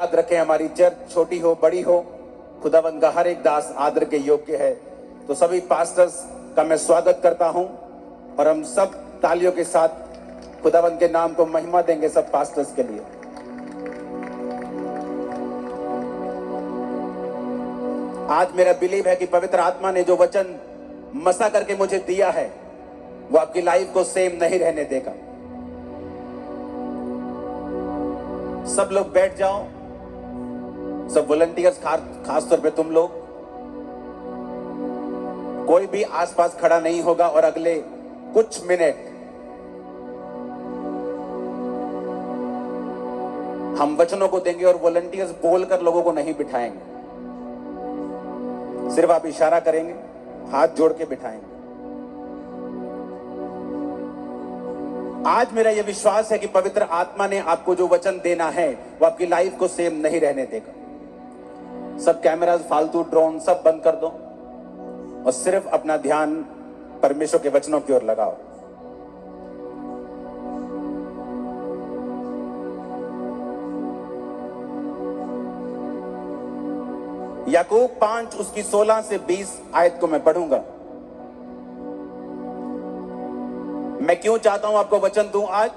याद रखें, हमारी चर्च छोटी हो बड़ी हो, खुदावंद का हर एक दास आदर के योग्य है। तो सभी पास्टर्स का मैं स्वागत करता हूं और हम सब तालियों के साथ खुदावंद के नाम को महिमा देंगे सब पास्टर्स के लिए। आज मेरा बिलीव है कि पवित्र आत्मा ने जो वचन मसा करके मुझे दिया है वो आपकी लाइफ को सेम नहीं रहने देगा। सब लोग बैठ जाओ, सब वॉलंटियर्स, खास तौर पे तुम लोग, कोई भी आसपास खड़ा नहीं होगा और अगले कुछ मिनट हम वचनों को देंगे और वॉलंटियर्स बोलकर लोगों को नहीं बिठाएंगे, सिर्फ आप इशारा करेंगे, हाथ जोड़ के बिठाएंगे। आज मेरा यह विश्वास है कि पवित्र आत्मा ने आपको जो वचन देना है वो आपकी लाइफ को सेम नहीं रहने देगा। सब कैमरास, फालतू ड्रोन सब बंद कर दो और सिर्फ अपना ध्यान परमेश्वर के वचनों की ओर लगाओ। याकूब 5 उसकी 16 से 20 आयत को मैं पढ़ूंगा। मैं क्यों चाहता हूं आपको वचन दूं आज?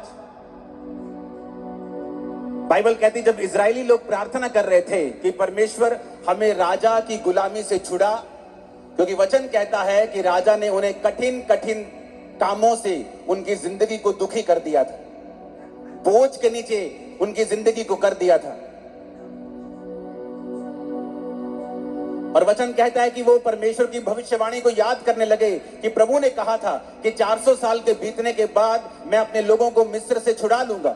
बाइबल कहती जब इजरायली लोग प्रार्थना कर रहे थे कि परमेश्वर हमें राजा की गुलामी से छुड़ा, क्योंकि वचन कहता है कि राजा ने उन्हें कठिन कठिन कामों से उनकी जिंदगी को दुखी कर दिया था, बोझ के नीचे उनकी जिंदगी को कर दिया था। और वचन कहता है कि वो परमेश्वर की भविष्यवाणी को याद करने लगे कि प्रभु ने कहा था कि 400 साल के बीतने के बाद मैं अपने लोगों को मिस्र से छुड़ा लूंगा।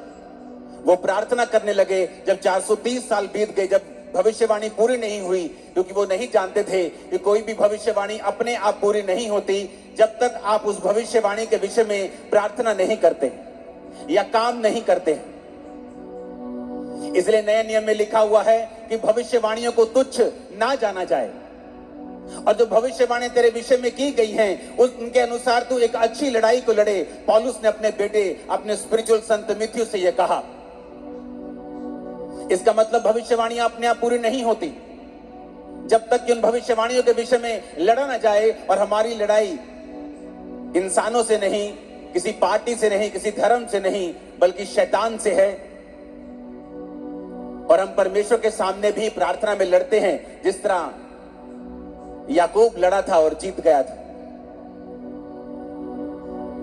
वो प्रार्थना करने लगे। जब 430 साल बीत गए, जब भविष्यवाणी पूरी नहीं हुई, क्योंकि वो नहीं जानते थे कि कोई भी भविष्यवाणी अपने आप पूरी नहीं होती जब तक आप उस भविष्यवाणी के विषय में प्रार्थना नहीं करते या काम नहीं करते। इसलिए नए नियम में लिखा हुआ है कि भविष्यवाणियों को तुच्छ ना जाना जाए, और जो भविष्यवाणी तेरे विषय में की गई हैं उनके अनुसार तू एक अच्छी लड़ाई को लड़े। पौलुस ने अपने बेटे, अपने स्पिरिचुअल संत मिथ्यू से यह कहा। इसका मतलब भविष्यवाणियां अपने आप पूरी नहीं होती जब तक कि उन भविष्यवाणियों के विषय में लड़ा ना जाए। और हमारी लड़ाई इंसानों से नहीं, किसी पार्टी से नहीं, किसी धर्म से नहीं, बल्कि शैतान से है। और हम परमेश्वर के सामने भी प्रार्थना में लड़ते हैं जिस तरह याकूब लड़ा था और जीत गया था।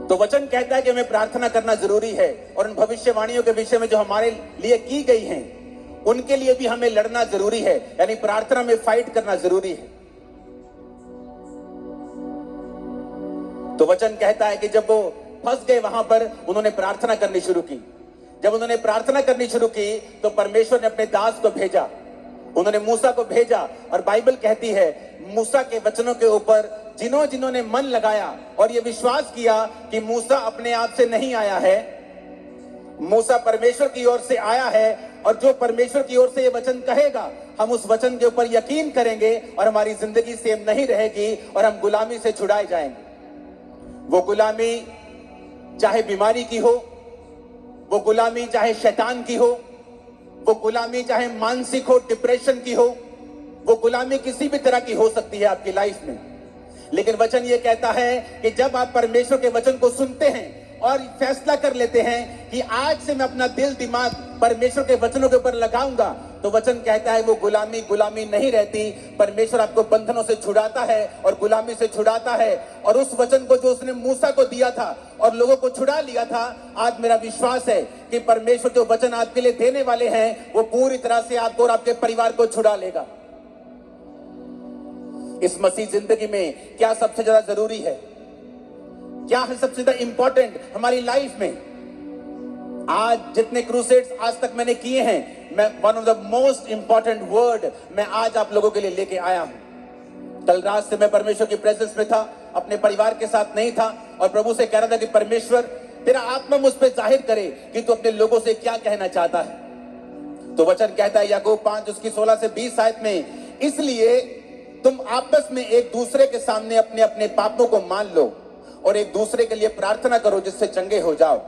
तो वचन कहता है कि हमें प्रार्थना करना जरूरी है, और उन भविष्यवाणियों के विषय में जो हमारे लिए की गई हैं उनके लिए भी हमें लड़ना जरूरी है, यानी प्रार्थना में फाइट करना जरूरी है। तो वचन कहता है कि जब वो फंस गए वहां पर, उन्होंने प्रार्थना करनी शुरू की। जब उन्होंने प्रार्थना करनी शुरू की तो परमेश्वर ने अपने दास को भेजा, उन्होंने मूसा को भेजा। और बाइबल कहती है मूसा के वचनों के ऊपर जिन्होंने मन लगाया और ये विश्वास किया कि मूसा अपने आप से नहीं आया है, मूसा परमेश्वर की ओर से आया है, और जो परमेश्वर की ओर से ये वचन कहेगा हम उस वचन के ऊपर यकीन करेंगे और हमारी जिंदगी सेम नहीं रहेगी और हम गुलामी से छुड़ाए जाएंगे। वो गुलामी चाहे बीमारी की हो, वो गुलामी चाहे शैतान की हो, वो गुलामी चाहे मानसिक हो, डिप्रेशन की हो, वो गुलामी किसी भी तरह की हो सकती है आपकी लाइफ में। लेकिन वचन ये कहता है कि जब आप परमेश्वर के वचन को सुनते हैं और फैसला कर लेते हैं कि आज से मैं अपना दिल दिमाग परमेश्वर के वचनों के ऊपर लगाऊंगा, तो वचन कहता है वो गुलामी नहीं रहती। परमेश्वर आपको बंधनों से छुड़ाता है और गुलामी से छुड़ाता है। और उस वचन को जो उसने मूसा को दिया था और लोगों को छुड़ा लिया था, आज मेरा विश्वास है कि परमेश्वर जो वचन आपके लिए देने वाले हैं वो पूरी तरह से आपको और आपके परिवार को छुड़ा लेगा। इस मसीह जिंदगी में क्या सबसे ज्यादा जरूरी है, क्या है सबसे ज्यादा इंपॉर्टेंट हमारी लाइफ में? आज जितने क्रूसेड्स आज तक मैंने किए हैं, मैं one of the most important word मैं आज आप लोगों के लिए लेके आया हूं। कल रात से मैं परमेश्वर की प्रेजेंस में था, अपने परिवार के साथ नहीं था, और प्रभु से कह रहा था कि परमेश्वर तेरा आत्मा मुझ पे जाहिर करे कि तू अपने लोगों से क्या कहना चाहता है। तो वचन कहता है याकूब 5 उसकी 16 से 20 आयत में, इसलिए तुम आपस में एक दूसरे के सामने अपने अपने पापों को मान लो और एक दूसरे के लिए प्रार्थना करो जिससे चंगे हो जाओ।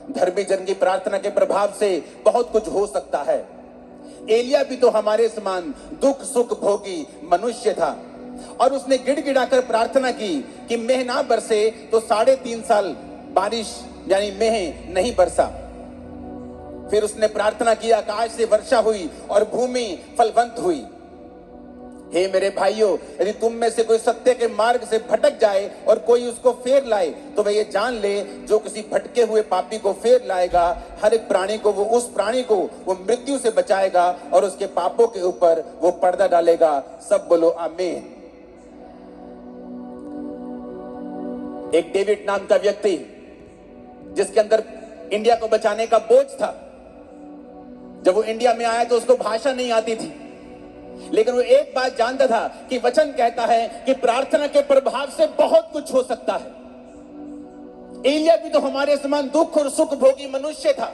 धर्मी जन की प्रार्थना के प्रभाव से बहुत कुछ हो सकता है। एलिया भी तो हमारे समान दुख सुख भोगी मनुष्य था, और उसने गिड़गिड़ाकर प्रार्थना की कि मेह ना बरसे, तो 3.5 साल बारिश यानी मेह नहीं बरसा। फिर उसने प्रार्थना की, आकाश से वर्षा हुई और भूमि फलवंत हुई। हे मेरे भाइयों, यदि तुम में से कोई सत्य के मार्ग से भटक जाए और कोई उसको फेर लाए, तो वह ये जान ले, जो किसी भटके हुए पापी को फेर लाएगा, हर एक प्राणी को उस प्राणी को वो मृत्यु से बचाएगा और उसके पापों के ऊपर वो पर्दा डालेगा। सब बोलो आमीन। एक डेविड नाम का व्यक्ति, जिसके अंदर इंडिया को बचाने का बोझ था, जब वो इंडिया में आया तो उसको भाषा नहीं आती थी, लेकिन वो एक बात जानता था कि वचन कहता है कि प्रार्थना के प्रभाव से बहुत कुछ हो सकता है। एलिया भी तो हमारे समान दुख और सुख भोगी मनुष्य था,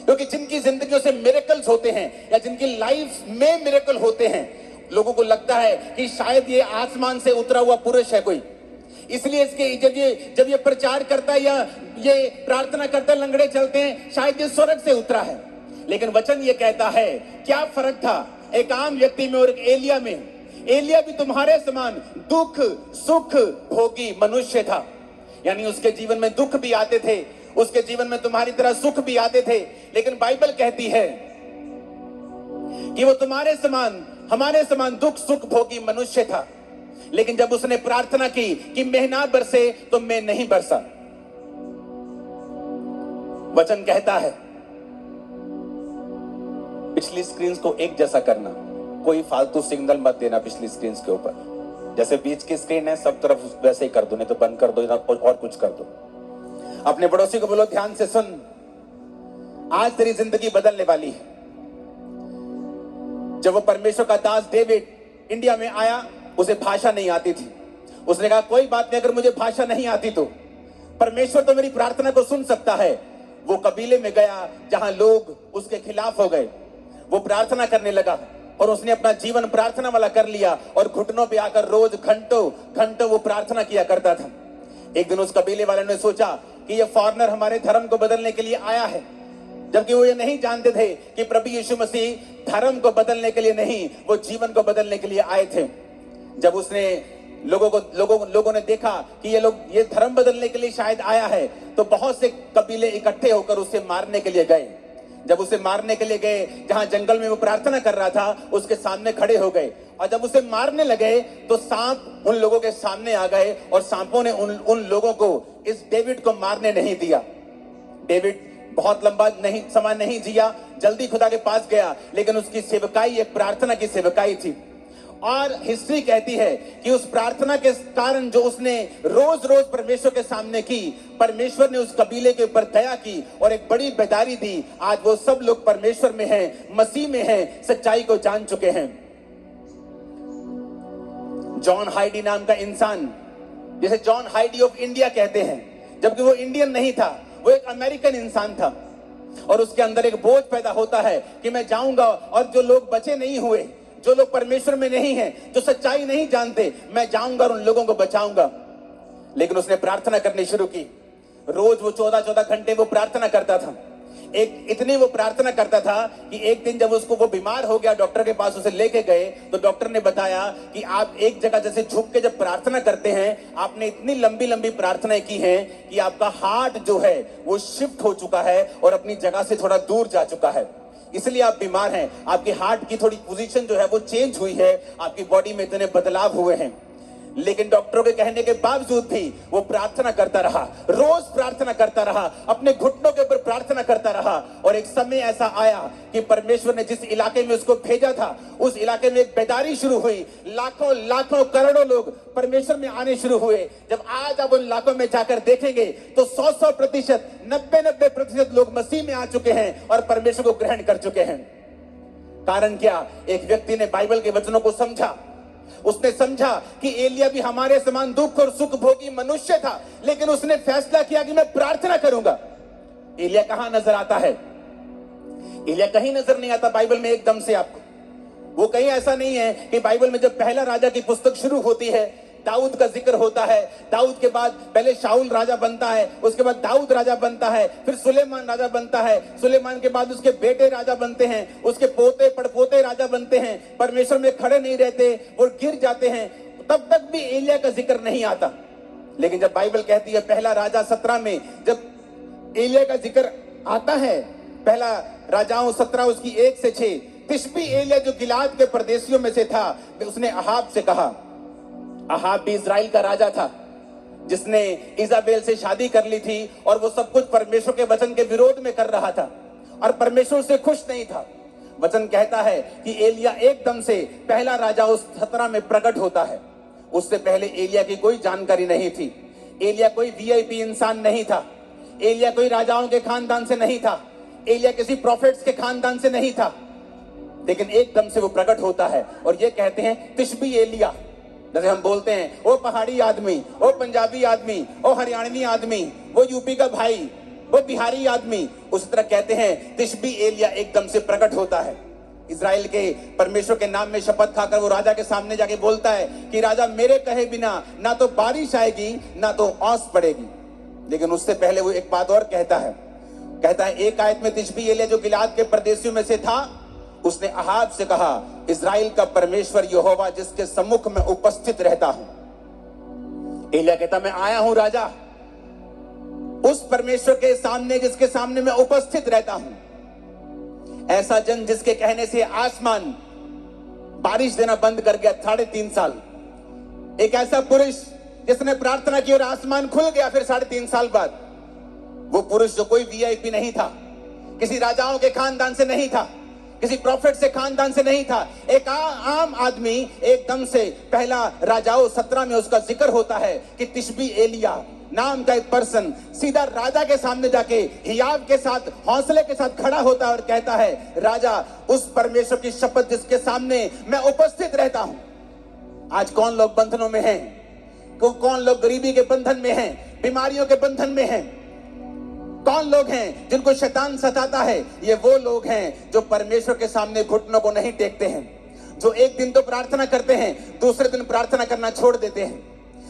क्योंकि जिनकी जिंदगियों से मिरेकल्स होते हैं या जिनकी लाइफ में मिरेकल होते हैं, लोगों को लगता है कि शायद ये आसमान से उतरा हुआ पुरुष है कोई, इसलिए इसके जब ये प्रचार करता है या ये प्रार्थना करता है, लंगड़े चलते हैं, शायद ये स्वर्ग से उतरा है। लेकिन वचन ये कहता है, क्या फर्क था एक आम व्यक्ति में और एक एलिया में? एलिया भी तुम्हारे समान दुख सुख भोगी मनुष्य था, यानी उसके जीवन में दुख भी आते थे, उसके जीवन में तुम्हारी तरह सुख भी आते थे, लेकिन बाइबल कहती है कि वो तुम्हारे समान हमारे समान दुख सुख भोगी मनुष्य था। लेकिन जब उसने प्रार्थना की कि मेह ना बरसे, तो मेह नहीं बरसा। वचन कहता है, पिछली स्क्रीन को एक जैसा करना, कोई फालतू सिग्नल मत देना पिछली स्क्रीन के ऊपर। जैसे बीच की स्क्रीन है, सब तरफ वैसे ही कर दो, नहीं तो बंद कर दो और कुछ कर दो। अपने पड़ोसी को बोलो, ध्यान से सुन, आज तेरी जिंदगी बदलने वाली है। जब वो परमेश्वर का दास डेविड इंडिया में आया, उसे भाषा नहीं आती थी। उसने कहा, कोई बात नहीं, अगर मुझे भाषा नहीं आती तो परमेश्वर तो मेरी प्रार्थना को सुन सकता है। वो कबीले में गया जहां लोग उसके खिलाफ हो गए, वो प्रार्थना करने लगा और उसने अपना जीवन प्रार्थना वाला कर लिया और घुटनों पे आकर रोज घंटों घंटों वो प्रार्थना किया करता था। एक दिन उस कबीले वाले ने सोचा कि ये फॉरेनर हमारे धर्म को बदलने के लिए आया है, जबकि वो ये नहीं जानते थे कि प्रभु यीशु मसीह धर्म को बदलने के लिए नहीं, वो जीवन को बदलने के लिए आए थे। जब उसने लोगों ने देखा कि ये धर्म बदलने के लिए शायद आया है, तो बहुत से कबीले इकट्ठे होकर उसे मारने के लिए गए। जब उसे मारने के लिए गए, जहां जंगल में वो प्रार्थना कर रहा था, उसके सामने खड़े हो गए, और जब उसे मारने लगे तो सांप उन लोगों के सामने आ गए और सांपों ने उन लोगों को, इस डेविड को मारने नहीं दिया। डेविड बहुत लंबा समय नहीं जिया, जल्दी खुदा के पास गया, लेकिन उसकी सेवकाई एक प्रार्थना की सेवकाई थी। और हिस्ट्री कहती है कि उस प्रार्थना के कारण जो उसने रोज रोज परमेश्वर के सामने की, परमेश्वर ने उस कबीले के ऊपर दया की और एक बड़ी बेदारी दी। आज वो सब लोग परमेश्वर में हैं, मसीह में हैं, सच्चाई को जान चुके हैं। जॉन हाइडी नाम का इंसान, जिसे जॉन हाइडी ऑफ इंडिया कहते हैं, जबकि वो इंडियन नहीं था, वो एक अमेरिकन इंसान था, और उसके अंदर एक बोझ पैदा होता है कि मैं जाऊंगा और जो लोग बचे नहीं हुए, जो लोग परमेश्वर में नहीं हैं, जो सच्चाई नहीं जानते, मैं जाऊंगा और उन लोगों को बचाऊंगा। लेकिन उसने प्रार्थना करनी शुरू की। रोज वो 14-14 घंटे वो प्रार्थना करता था। इतनी वो प्रार्थना करता था कि एक दिन जब वो बीमार हो गया, डॉक्टर के पास उसे लेके गए, तो डॉक्टर ने बताया कि आप एक जगह जैसे झुक के जब प्रार्थना करते हैं, आपने इतनी लंबी लंबी प्रार्थनाएं की हैं कि आपका हार्ट जो है वो शिफ्ट हो चुका है और अपनी जगह से थोड़ा दूर जा चुका है, इसलिए आप बीमार हैं। आपके हार्ट की थोड़ी पोजीशन जो है वो चेंज हुई है, आपकी बॉडी में इतने बदलाव हुए हैं। लेकिन डॉक्टरों के कहने के बावजूद भी वो प्रार्थना करता रहा, रोज प्रार्थना करता रहा, अपने घुटनों के ऊपर प्रार्थना करता रहा। और एक समय ऐसा आया कि परमेश्वर ने जिस इलाके में उसको भेजा था, उस इलाके में एक बेदारी शुरू हुई। लाखों लाखों करोड़ों लोग परमेश्वर में आने शुरू हुए। जब आज आप उन इलाकों में जाकर देखेंगे तो 100% 90% लोग मसीह में आ चुके हैं और परमेश्वर को ग्रहण कर चुके हैं। कारण क्या? एक व्यक्ति ने बाइबल के वचनों को समझा। उसने समझा कि एलिया भी हमारे समान दुख और सुख भोगी मनुष्य था, लेकिन उसने फैसला किया कि मैं प्रार्थना करूंगा। एलिया कहां नजर आता है? एलिया कहीं नजर नहीं आता बाइबल में एकदम से आपको। वो कहीं ऐसा नहीं है कि बाइबल में जब पहला राजा की पुस्तक शुरू होती है, दाऊद का जिक्र होता है। दाऊद के बाद पहले शाऊल राजा बनता है, उसके बाद दाऊद राजा बनता है, फिर सुलेमान राजा बनता है, सुलेमान के बाद उसके बेटे राजा बनते हैं, उसके पोते पड़पोते राजा बनते हैं, परमेश्वर में खड़े नहीं रहते, वो गिर जाते हैं। तब तक भी एलिया का जिक्र नहीं आता। लेकिन जब बाइबल कहती है पहला राजा 17 में जब एलिया का जिक्र आता है, पहला राजाओं 17 उसकी 1 से 6, तिशबी एलिया जो गिलाद के परदेशियों में से था, उसने अहाब से कहा। अहाब भी इजराइल का राजा था जिसने इजाबेल से शादी कर ली थी और वो सब कुछ परमेश्वर के वचन के विरोध में कर रहा था और परमेश्वर से खुश नहीं था। वचन कहता है कि एलिया एकदम से पहला राजा उस 17 में प्रकट होता है। उससे पहले एलिया की कोई जानकारी नहीं थी। एलिया कोई वीआईपी इंसान नहीं था। एलिया कोई राजाओं के खानदान से नहीं था। एलिया किसी प्रॉफिट्स के खानदान से नहीं था। लेकिन एकदम से वो प्रकट होता है और ये कहते हैं तिशबी एलिया। जैसे हम बोलते हैं वो पहाड़ी आदमी, वो पंजाबी आदमी, वो हरियाणवी आदमी, वो यूपी का भाई, वो बिहारी आदमी, उस तरह कहते हैं तिशबी एलिया एकदम से प्रकट होता है। इजराइल के परमेश्वर के नाम में शपथ खाकर वो राजा के सामने जाके बोलता है कि राजा मेरे कहे बिना ना तो बारिश आएगी ना तो ओस पड़ेगी। लेकिन उससे पहले वो एक बात और कहता है एक आयत में तिशबी एलिया जो गिलाद के परदेशियों में से था, उसने अहाब से कहा इजराइल का परमेश्वर यहोवा जिसके सम्मुख में उपस्थित रहता हूं। एलिया कहता मैं आया हूं राजा उस परमेश्वर के सामने जिसके सामने मैं उपस्थित रहता हूं। ऐसा जन जिसके कहने से आसमान बारिश देना बंद कर गया 3.5 साल। एक ऐसा पुरुष जिसने प्रार्थना की और आसमान खुल गया फिर 3.5 साल बाद। वो पुरुष जो कोई वीआईपी नहीं था, किसी राजाओं के खानदान से नहीं था, किसी प्रॉफिट से खानदान से नहीं था, एक आम आदमी एकदम से पहला राजाओं 17 में उसका जिक्र होता है कि तिशबी एलिया नाम का एक पर्सन सीधा राजा के सामने जाके हियाव के साथ हौसले के साथ खड़ा होता है और कहता है राजा उस परमेश्वर की शपथ जिसके सामने मैं उपस्थित रहता हूं। आज कौन लोग बंधनों में हैं? कौन लोग गरीबी के बंधन में हैं, बीमारियों के बंधन में हैं? कौन लोग हैं जिनको शैतान सताता है? ये वो लोग हैं जो परमेश्वर के सामने घुटनों को नहीं टेकते हैं, जो एक दिन तो प्रार्थना करते हैं दूसरे दिन प्रार्थना करना छोड़ देते हैं,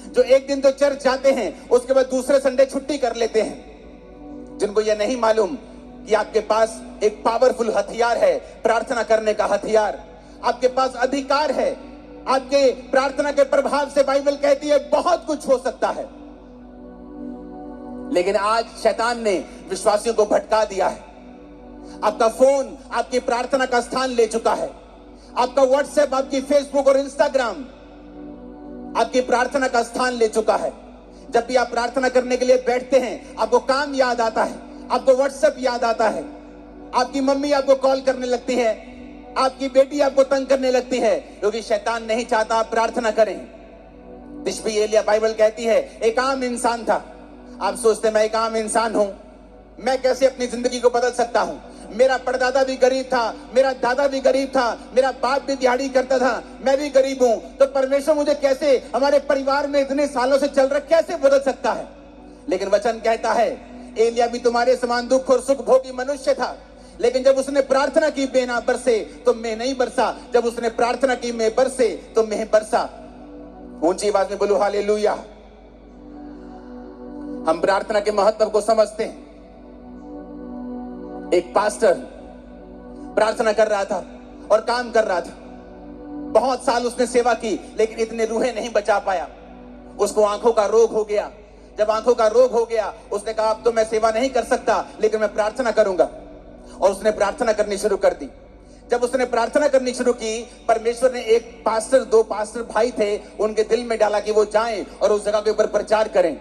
जो एक दिन तो चर्च जाते हैं उसके बाद दूसरे संडे छुट्टी कर लेते हैं, जिनको ये नहीं मालूम कि आपके पास एक पावरफुल हथियार है, प्रार्थना करने का हथियार। आपके पास अधिकार है, आपके प्रार्थना के प्रभाव से बाइबल कहती है बहुत कुछ हो सकता है। लेकिन आज शैतान ने विश्वासियों को भटका दिया है। आपका फोन आपकी प्रार्थना का स्थान ले चुका है। आपका व्हाट्सएप, आपकी फेसबुक और इंस्टाग्राम आपकी प्रार्थना का स्थान ले चुका है। जब भी आप प्रार्थना करने के लिए बैठते हैं आपको काम याद आता है, आपको व्हाट्सएप याद आता है, आपकी मम्मी आपको कॉल करने लगती है, आपकी बेटी आपको तंग करने लगती है, क्योंकि शैतान नहीं चाहता आप प्रार्थना करें। तिशबी एलिया बाइबल कहती है एक आम इंसान था। आप सोचते हैं मैं एक आम इंसान हूं, मैं कैसे अपनी जिंदगी को बदल सकता हूं? मेरा परदादा भी गरीब था, मेरा दादा भी गरीब था, मेरा बाप भी दिहाड़ी करता था, मैं भी गरीब हूं, तो परमेश्वर मुझे कैसे हमारे परिवार में इतने सालों से चल रहा कैसे बदल सकता है? लेकिन वचन कहता है एलिया भी तुम्हारे समान दुख और सुख भोगी मनुष्य था, लेकिन जब उसने प्रार्थना की मेघ बरसे तो मेघ नहीं बरसा, जब उसने प्रार्थना की मेघ बरसे तो मेघ बरसा। ऊंची आवाज में बोलो हालेलुया। हम प्रार्थना के महत्व को समझते हैं। एक पास्टर प्रार्थना कर रहा था और काम कर रहा था। बहुत साल उसने सेवा की लेकिन इतने रूहें नहीं बचा पाया। उसको आंखों का रोग हो गया। जब आंखों का रोग हो गया उसने कहा अब तो मैं सेवा नहीं कर सकता लेकिन मैं प्रार्थना करूंगा, और उसने प्रार्थना करनी शुरू कर दी। जब उसने प्रार्थना करनी शुरू की, परमेश्वर ने एक पास्टर, 2 पास्टर भाई थे, उनके दिल में डाला कि वो जाएं और उस जगह के ऊपर प्रचार करें।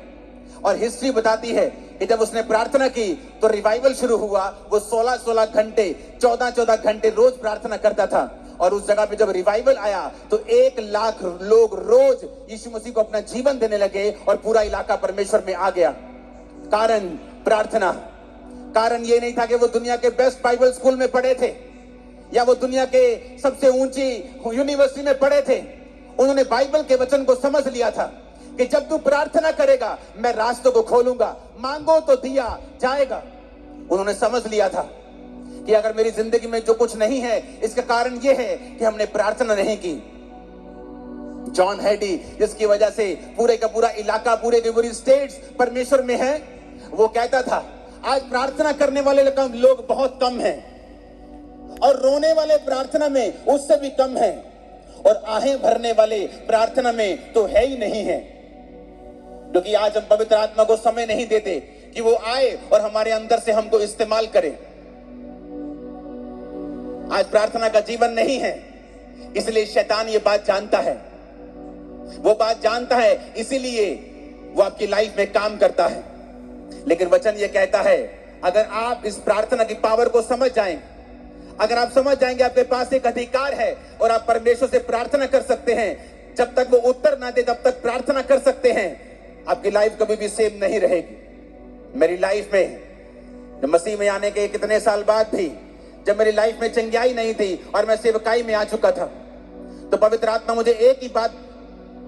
और हिस्ट्री बताती है कि जब उसने प्रार्थना की तो रिवाइवल शुरू हुआ। वो 16-16 घंटे 14-14 घंटे रोज प्रार्थना करता था, और उस जगह पे जब रिवाइवल आया तो 1 लाख लोग रोज यीशु मसीह को अपना जीवन देने लगे और पूरा इलाका परमेश्वर में आ गया। कारण प्रार्थना। कारण ये नहीं था कि वो दुनिया के बेस्ट बाइबल स्कूल में पढ़े थे या वो दुनिया के सबसे ऊंची यूनिवर्सिटी में पढ़े थे। उन्होंने बाइबल के वचन को समझ लिया था कि जब तू प्रार्थना करेगा मैं रास्तों को खोलूंगा, मांगो तो दिया जाएगा। उन्होंने समझ लिया था कि अगर मेरी जिंदगी में जो कुछ नहीं है इसका कारण यह है कि हमने प्रार्थना नहीं की। जॉन हैडी, जिसकी वजह से पूरे का पूरा इलाका, पूरे की पूरी स्टेट्स परमेश्वर में है, वो कहता था आज प्रार्थना करने वाले लोग बहुत कम हैं और रोने वाले प्रार्थना में उससे भी कम हैं और आहें भरने वाले प्रार्थना में तो है ही नहीं है। क्योंकि आज हम पवित्र आत्मा को समय नहीं देते कि वो आए और हमारे अंदर से हमको इस्तेमाल करे। आज प्रार्थना का जीवन नहीं है, इसलिए शैतान ये बात जानता है, वो बात जानता है, इसीलिए वो आपकी लाइफ में काम करता है। लेकिन वचन ये कहता है अगर आप इस प्रार्थना की पावर को समझ जाएं, अगर आप समझ जाएंगे आपके पास एक अधिकार है और आप परमेश्वर से प्रार्थना कर सकते हैं, जब तक वो उत्तर ना दे तब तक प्रार्थना कर सकते हैं, आपकी लाइफ कभी भी सेम नहीं रहेगी। मेरी लाइफ में मसीह में आने के कितने साल बाद भी जब मेरी लाइफ में चंगियाई नहीं थी और मैं सेवकाई में आ चुका था, तो पवित्र आत्मा मुझे एक ही बात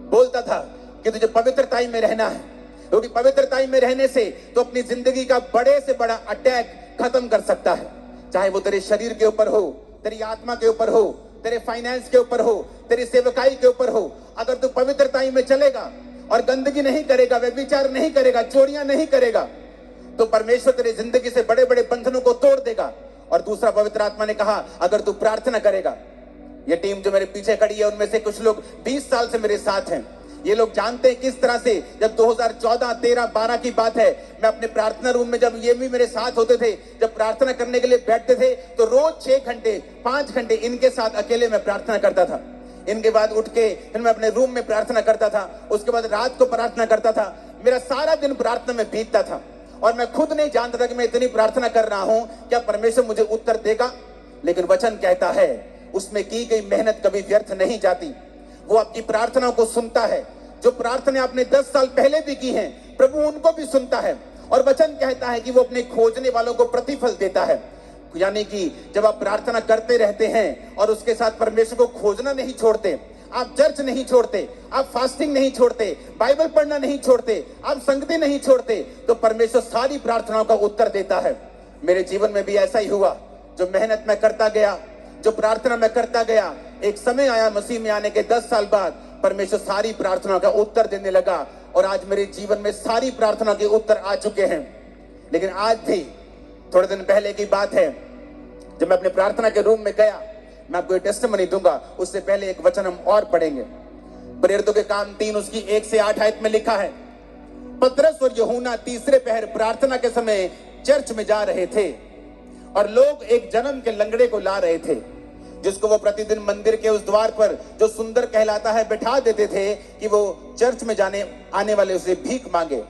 बोलता था कि तुझे पवित्रताई में रहना है, क्योंकि पवित्रताई में रहने से तो अपनी जिंदगी का बड़े से बड़ा अटैक खत्म कर सकता है। चाहे वो तेरे शरीर के ऊपर हो, तेरी आत्मा के ऊपर हो, तेरे फाइनेंस के ऊपर हो, तेरी सेवकाई के ऊपर हो। अगर तू पवित्रताई में चलेगा और गंदगी नहीं करेगा, व्यभिचार नहीं करेगा, चोरियां नहीं करेगा, तो परमेश्वर तेरी जिंदगी से बड़े बड़े बंधनों को तोड़ देगा। और दूसरा, पवित्र आत्मा ने कहा अगर तू प्रार्थना करेगा, ये टीम जो मेरे पीछे खड़ी है उनमें से कुछ लोग 20 साल से मेरे साथ हैं, ये लोग जानते हैं किस तरह से जब 2014, 13, 12 की बात है, मैं अपने प्रार्थना रूम में, जब ये भी मेरे साथ होते थे, जब प्रार्थना करने के लिए बैठते थे तो रोज 6 घंटे 5 घंटे इनके साथ अकेले में प्रार्थना करता था। इनके बाद उठ के फिर मैं अपने रूम में प्रार्थना करता था, उसके बाद रात को प्रार्थना करता था। मेरा सारा दिन प्रार्थना में बीतता था और मैं खुद नहीं जानता था कि मैं इतनी प्रार्थना कर रहा हूं, क्या परमेश्वर मुझे उत्तर देगा। लेकिन वचन कहता है उसमें की गई मेहनत कभी व्यर्थ नहीं जाती। वो आपकी प्रार्थनाओं को सुनता है। जो प्रार्थना आपने 10 साल पहले भी की हैं, प्रभु उनको भी सुनता है। और वचन कहता है कि वो अपने खोजने वालों को प्रतिफल देता है। यानी कि जब आप प्रार्थना करते रहते हैं और उसके साथ परमेश्वर को खोजना नहीं छोड़ते, आप चर्च नहीं छोड़ते, आप फास्टिंग नहीं छोड़ते, बाइबल पढ़ना नहीं छोड़ते, आप संगति नहीं छोड़ते, तो परमेश्वर सारी प्रार्थनाओं का उत्तर देता है। मेरे जीवन में भी ऐसा ही हुआ। जो मेहनत मैं करता गया, जो प्रार्थना मैं करता गया, एक समय आया मसीह में आने के 10 साल बाद परमेश्वर सारी प्रार्थना का उत्तर देने लगा और आज मेरे जीवन में सारी प्रार्थना के उत्तर आ चुके हैं। लेकिन आज भी थोड़े दिन पहले की बात है, जब मैं अपने प्रार्थना के रूम में गया, मैं आपको टेस्टिमनी दूंगा, उससे पहले एक वचन हम और पढ़ेंगे। प्रेरितों के काम 3 उसकी 1 से 8 आयत में लिखा है, पतरस और यूहन्ना तीसरे पहर प्रार्थना के समय चर्च में जा रहे थे और लोग एक जन्म के लंगड़े को ला रहे थे, जिसको वो प्रतिदिन मंदिर के उस द्वार पर जो सुंदर कहलाता है बिठा देते थे कि वो चर्च में जाने आने वाले उसे भीख मांगे।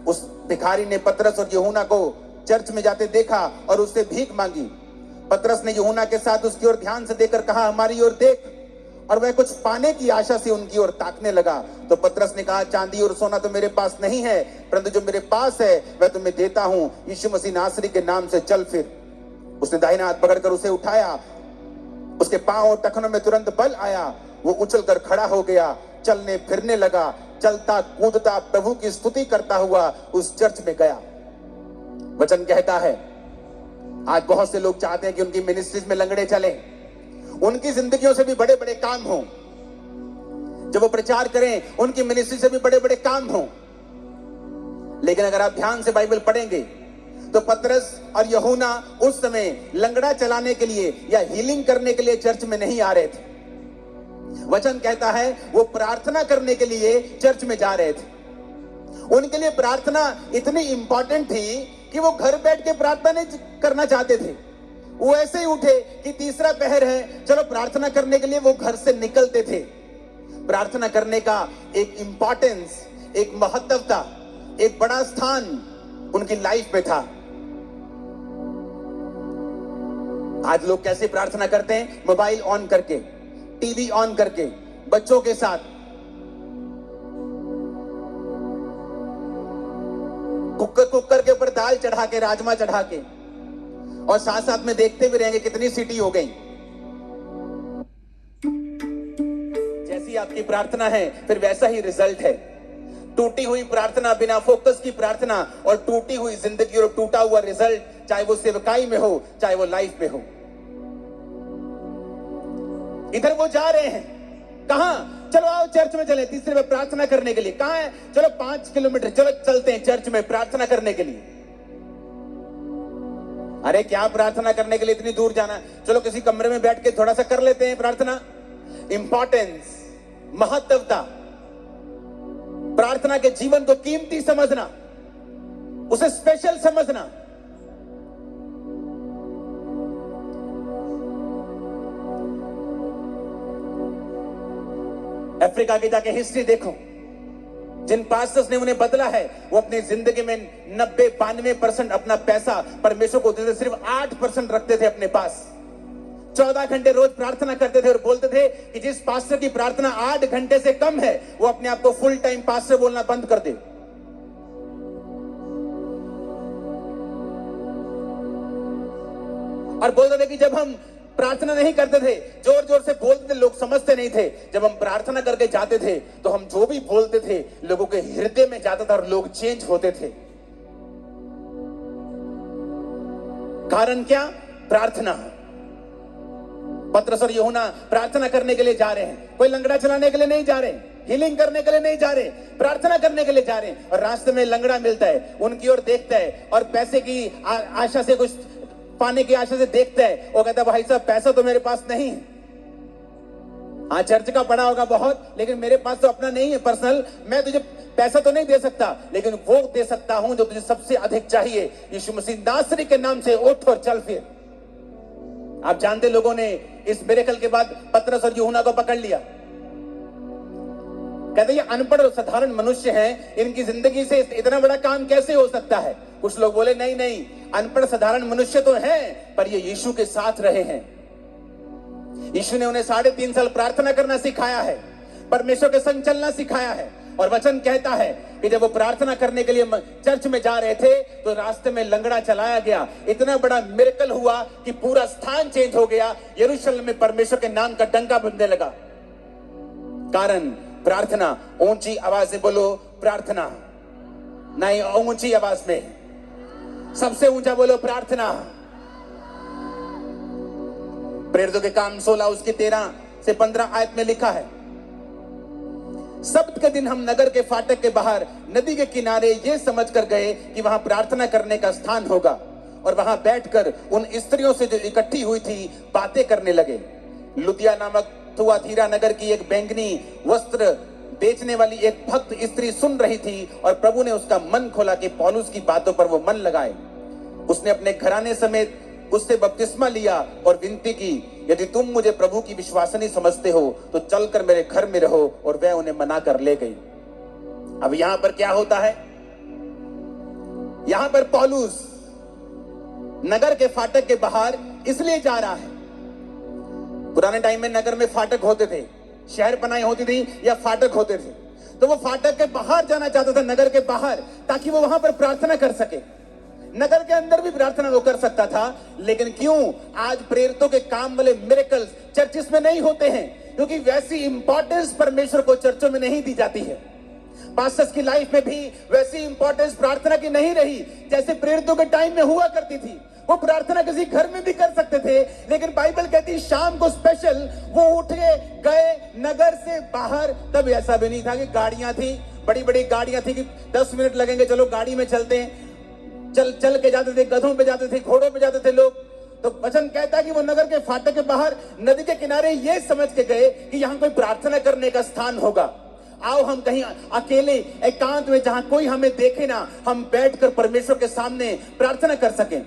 उस भिखारी ने पतरस और यूहन्ना को चर्च में जाते देखा और उससे भीख मांगी। पतरस ने यूहन्ना के साथ उसकी ओर ध्यान से देखकर कहा, हमारी ओर देख। और वह कुछ पाने की आशा से उनकी ओर ताकने लगा। तो पतरस ने कहा, चांदी और सोना तो मेरे पास नहीं है, परंतु जो मेरे पास है वह तुम्हें देता हूं। यीशु मसीह नासरी के नाम से चल फिर। उसने दाहिना हाथ पकड़कर उसे उठाया। उसके पांव और टखनों में तुरंत बल आया। वो उछलकर खड़ा हो गया, चलने फिरने लगा, चलता कूदता प्रभु की स्तुति करता हुआ उस चर्च में गया। वचन कहता है आज बहुत से लोग चाहते हैं कि उनकी मिनिस्ट्रीज में लंगड़े चले, उनकी जिंदगियों से भी बड़े बड़े काम हो, जब वो प्रचार करें उनकी मिनिस्ट्री से भी बड़े बड़े काम हो। लेकिन अगर आप ध्यान से बाइबल पढ़ेंगे तो पतरस और यूहन्ना उस समय लंगड़ा चलाने के लिए या हीलिंग करने के लिए चर्च में नहीं आ रहे थे। वचन कहता है वो प्रार्थना करने के लिए चर्च में जा रहे थे। उनके लिए प्रार्थना इतनी इंपॉर्टेंट थी कि वो घर बैठ के प्रार्थना नहीं करना चाहते थे। वो ऐसे ही उठे कि तीसरा पहर है, चलो प्रार्थना करने के लिए वो घर से निकलते थे। प्रार्थना करने का एक इंपॉर्टेंस, एक महत्वता, एक बड़ा स्थान उनकी लाइफ में था। आज लोग कैसे प्रार्थना करते हैं? मोबाइल ऑन करके, टीवी ऑन करके, बच्चों के साथ, कुकर के ऊपर दाल चढ़ा के, राजमा चढ़ा के, और साथ साथ में देखते भी रहेंगे कितनी सीटी हो गई। जैसी आपकी प्रार्थना है फिर वैसा ही रिजल्ट है। टूटी हुई प्रार्थना, बिना फोकस की प्रार्थना और टूटी हुई जिंदगी और टूटा हुआ रिजल्ट, चाहे वो सेवकाई में हो चाहे वो लाइफ में हो। इधर वो जा रहे हैं, कहां? चलो आओ चर्च में चले तीसरे में प्रार्थना करने के लिए। कहां है? चलो 5 किलोमीटर, चलो चलते हैं चर्च में प्रार्थना करने के लिए। अरे क्या प्रार्थना करने के लिए इतनी दूर जाना? चलो किसी कमरे में बैठ के थोड़ा सा कर लेते हैं प्रार्थना। इंपॉर्टेंस, महत्वता, प्रार्थना के जीवन को कीमती समझना, उसे स्पेशल समझना। अफ्रीका की जाके हिस्ट्री देखो, जिन पास्टर्स ने उन्हें बदला है वो अपनी जिंदगी में 90-92% अपना पैसा परमेश्वर को देते, सिर्फ 8% रखते थे अपने पास। 14 घंटे रोज प्रार्थना करते थे और बोलते थे कि जिस पास्टर की प्रार्थना 8 घंटे से कम है वो अपने आप को फुल टाइम पास्टर बोलना बंद कर दे। और बोलते थे कि जब हम प्रार्थना नहीं करते थे, जोर जोर से बोलते थे, लोग समझते नहीं थे। जब हम प्रार्थना करके जाते थे तो हम जो भी बोलते थे लोगों के हृदय में जाता था और लोग चेंज होते थे। कारण क्या? प्रार्थना। पतरस और यूहन्ना प्रार्थना करने के लिए जा रहे हैं। कोई लंगड़ा चलाने के लिए नहीं जा रहे, हीलिंग करने के लिए नहीं जा रहे, प्रार्थना करने के लिए जा रहे हैं। और रास्ते में लंगड़ा मिलता है, उनकी ओर देखता है और पैसे की आशा से, कुछ पाने की आशा से देखता है। वो कहता है भाई साहब पैसा तो मेरे पास नहीं है, हाँ चर्च का पड़ा होगा बहुत, लेकिन मेरे पास तो अपना नहीं है पर्सनल, मैं तुझे पैसा तो नहीं दे सकता, लेकिन वो दे सकता हूं जो तुझे सबसे अधिक चाहिए। यीशु मसीह नासरी के नाम से उठ और चल फिर। आप जानते लोगों ने इस मिरेकल के बाद पतरस और यूहन्ना को पकड़ लिया। कहते ये अनपढ़ और साधारण मनुष्य हैं, इनकी जिंदगी से इतना बड़ा काम कैसे हो सकता है? कुछ लोग बोले नहीं नहीं, अनपढ़ साधारण मनुष्य तो हैं, पर ये यीशु के साथ रहे हैं। यीशु ने उन्हें 3.5 साल प्रार्थना करना सिखाया है, परमेश्वर के संग चलना सिखाया है। और वचन कहता है कि जब वो प्रार्थना करने के लिए चर्च में जा रहे थे तो रास्ते में लंगड़ा चलाया गया। इतना बड़ा मिरेकल हुआ कि पूरा स्थान चेंज हो गया। यरूशलेम में परमेश्वर के नाम का डंका बजने लगा। कारण प्रार्थना। ऊंची आवाज से बोलो प्रार्थना। नहीं, ऊंची आवाज में, सबसे ऊंचा बोलो प्रार्थना। प्रेरितों के काम 16 उसकी 13 से 15 आयत में लिखा है, सब्त के दिन हम नगर के फाटक के बाहर नदी के किनारे ये समझकर गए कि वहां प्रार्थना करने का स्थान होगा, और वहां बैठकर उन स्त्रियों से जो इकट्ठी हुई थी बातें करने लगे। लुदिया नामक थुआतीरा नगर की एक बैंगनी वस्त्र बेचने वाली एक भक्त स्त्री सुन रही थी और प्रभु ने उसका मन खोला कि पौलुस की बातों पर वो मन लगाए। उसने अपने घराने समेत उससे बपतिस्मा लिया और विनती की, यदि तुम मुझे प्रभु की विश्वासनी समझते हो तो चलकर मेरे घर में रहो, और वह उन्हें मना कर ले गई। अब यहां पर क्या होता है? यहां पर पौलुस नगर के फाटक के बाहर इसलिए जा रहा है। पुराने टाइम में नगर में फाटक होते थे, शहर बनाई होती थी या फाटक होते थे, तो वो फाटक के बाहर जाना चाहता था, नगर के बाहर, ताकि वो वहां पर प्रार्थना कर सके। नगर के अंदर भी प्रार्थना वो कर सकता था, लेकिन क्यों आज प्रेरितों के काम वाले मिरेकल्स चर्चेस में नहीं होते हैं? क्योंकि वैसी इंपॉर्टेंस परमेश्वर को चर्चों में नहीं दी जाती है। पास्टर्स की लाइफ में भी वैसी इंपॉर्टेंस प्रार्थना की नहीं रही जैसे प्रेरितों के टाइम में हुआ करती थी। वो प्रार्थना किसी घर में भी कर सकते थे, लेकिन बाइबल कहती शाम को स्पेशल वो उठ गए नगर से बाहर। तब ऐसा भी नहीं था कि गाड़ियां थी, बड़ी बड़ी गाड़ियां थी कि 10 मिनट लगेंगे, चलो गाड़ी में चलते हैं। चल के जाते थे, गधों पे जाते थे, घोड़ों पे जाते थे लोग। तो वचन कहता है कि वो नगर के फाटक के बाहर नदी के किनारे ये समझ के गए कि यहाँ कोई प्रार्थना करने का स्थान होगा। आओ हम कहीं अकेले एकांत में, जहां कोई हमें देखे ना, हम बैठकर परमेश्वर के सामने प्रार्थना कर सकें।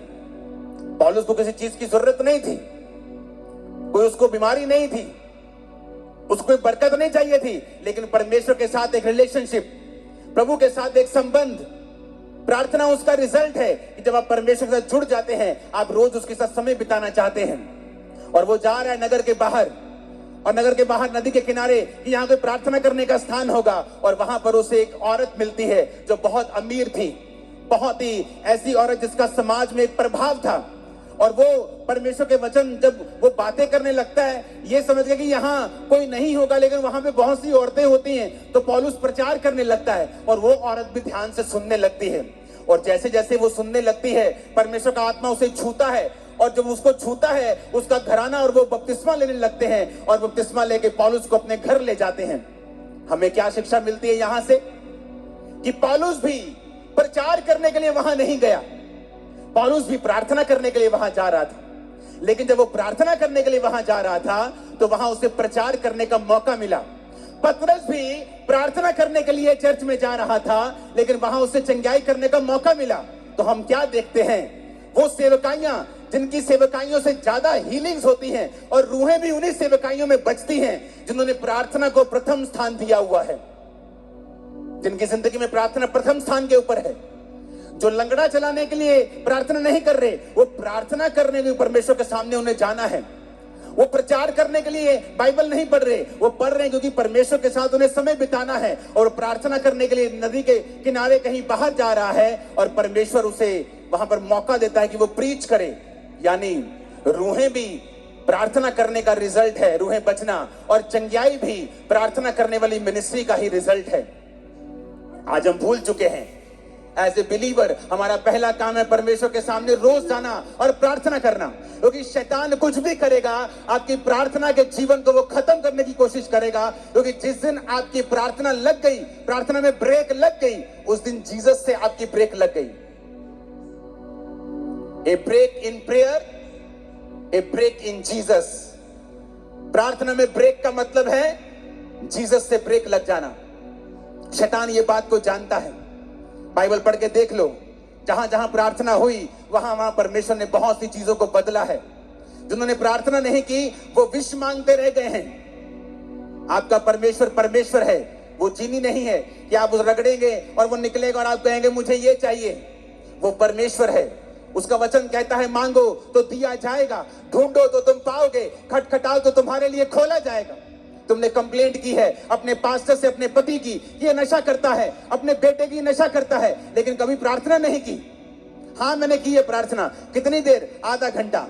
पौलुस को किसी चीज की जरूरत नहीं थी, कोई उसको बीमारी नहीं थी, उसको कोई बरकत नहीं चाहिए थी, लेकिन परमेश्वर के साथ एक रिलेशनशिप, प्रभु के साथ एक संबंध, प्रार्थना उसका रिजल्ट है कि जब आप परमेश्वर के साथ जुड़ जाते हैं, आप रोज उसके साथ समय बिताना चाहते हैं। और वो जा रहा है नगर के बाहर, और नगर के बाहर नदी के किनारे कि यहाँ कोई प्रार्थना करने का स्थान होगा। और वहां पर उसे एक औरत मिलती है जो बहुत अमीर थी, बहुत ही ऐसी औरत जिसका समाज में एक प्रभाव था। और वो परमेश्वर के वचन जब वो बातें करने लगता है, ये समझ गया कि यहाँ कोई नहीं होगा, लेकिन वहां पे बहुत सी औरतें होती हैं। तो पौलुस प्रचार करने लगता है और वो औरत भी ध्यान से सुनने लगती है। और जैसे जैसे वो सुनने लगती है, परमेश्वर का आत्मा उसे छूता है और जब उसको छूता है उसका घराना और वो बपतिस्मा लेने लगते हैं और बपतिस्मा लेके पौलुस को अपने घर ले जाते हैं। हमें क्या शिक्षा मिलती है यहां से कि पौलुस भी प्रचार करने के लिए वहां नहीं गया, पौलुस भी प्रार्थना करने के लिए वहां जा रहा था। लेकिन जब वो प्रार्थना करने के लिए वहां जा रहा था तो वहां उसे प्रचार करने का मौका मिला। पतरस भी प्रार्थना करने के लिए चर्च में जा रहा था, लेकिन वहां उसे चंगाई करने का मौका मिला। तो हम क्या देखते हैं, वो सेवकाइयां जिनकी सेवकाइयों से ज्यादा हीलिंग्स होती हैं और रूहें भी उन्हीं सेवकाइयों में बचती हैं जिन्होंने प्रार्थना को प्रथम स्थान दिया हुआ है, जिनकी जिंदगी में प्रार्थना प्रथम स्थान के ऊपर है। जो लंगड़ा चलाने के लिए प्रार्थना नहीं कर रहे, वो प्रार्थना करने के परमेश्वर के सामने उन्हें जाना है। वो प्रचार करने के लिए बाइबल नहीं पढ़ रहे, वो पढ़ रहे हैं क्योंकि परमेश्वर के साथ उन्हें समय बिताना है। और प्रार्थना करने के लिए नदी के किनारे कहीं बाहर जा रहा है और परमेश्वर उसे वहां पर मौका देता है कि वो प्रीच करे। यानी रूहें भी प्रार्थना करने का रिजल्ट है, रूहें बचना, और चंगाई भी प्रार्थना करने वाली मिनिस्ट्री का ही रिजल्ट है। आज हम भूल चुके हैं। एज ए बिलीवर हमारा पहला काम है परमेश्वर के सामने रोज जाना और प्रार्थना करना, क्योंकि शैतान कुछ भी करेगा आपकी प्रार्थना के जीवन को वो खत्म करने की कोशिश करेगा। क्योंकि जिस दिन आपकी प्रार्थना लग गई, प्रार्थना में ब्रेक लग गई, उस दिन जीसस से आपकी ब्रेक लग गई। A break in prayer, a break in Jesus. प्रार्थना में ब्रेक का मतलब है जीसस से ब्रेक लग जाना। शैतान ये बात को जानता है। बाइबल पढ़ के देख लो, जहां जहां प्रार्थना हुई वहां वहां परमेश्वर ने बहुत सी चीजों को बदला है। जिन्होंने प्रार्थना नहीं की वो विष मांगते रह गए हैं। आपका परमेश्वर परमेश्वर है, वो चीनी नहीं है कि आप उस रगड़ेंगे और वो निकलेगा और आप कहेंगे मुझे ये चाहिए। वो परमेश्वर है, उसका वचन कहता है मांगो तो दिया जाएगा, ढूंढो तो तुम पाओगे, खटखटाओ तो तुम्हारे लिए खोला जाएगा। तुमने कंप्लेंट की है अपने पास्टर से, अपने पति की, ये नशा करता है, अपने बेटे की नशा करता है, लेकिन कभी प्रार्थना नहीं की। हाँ मैंने की है प्रार्थना। कितनी देर? आधा घंटा।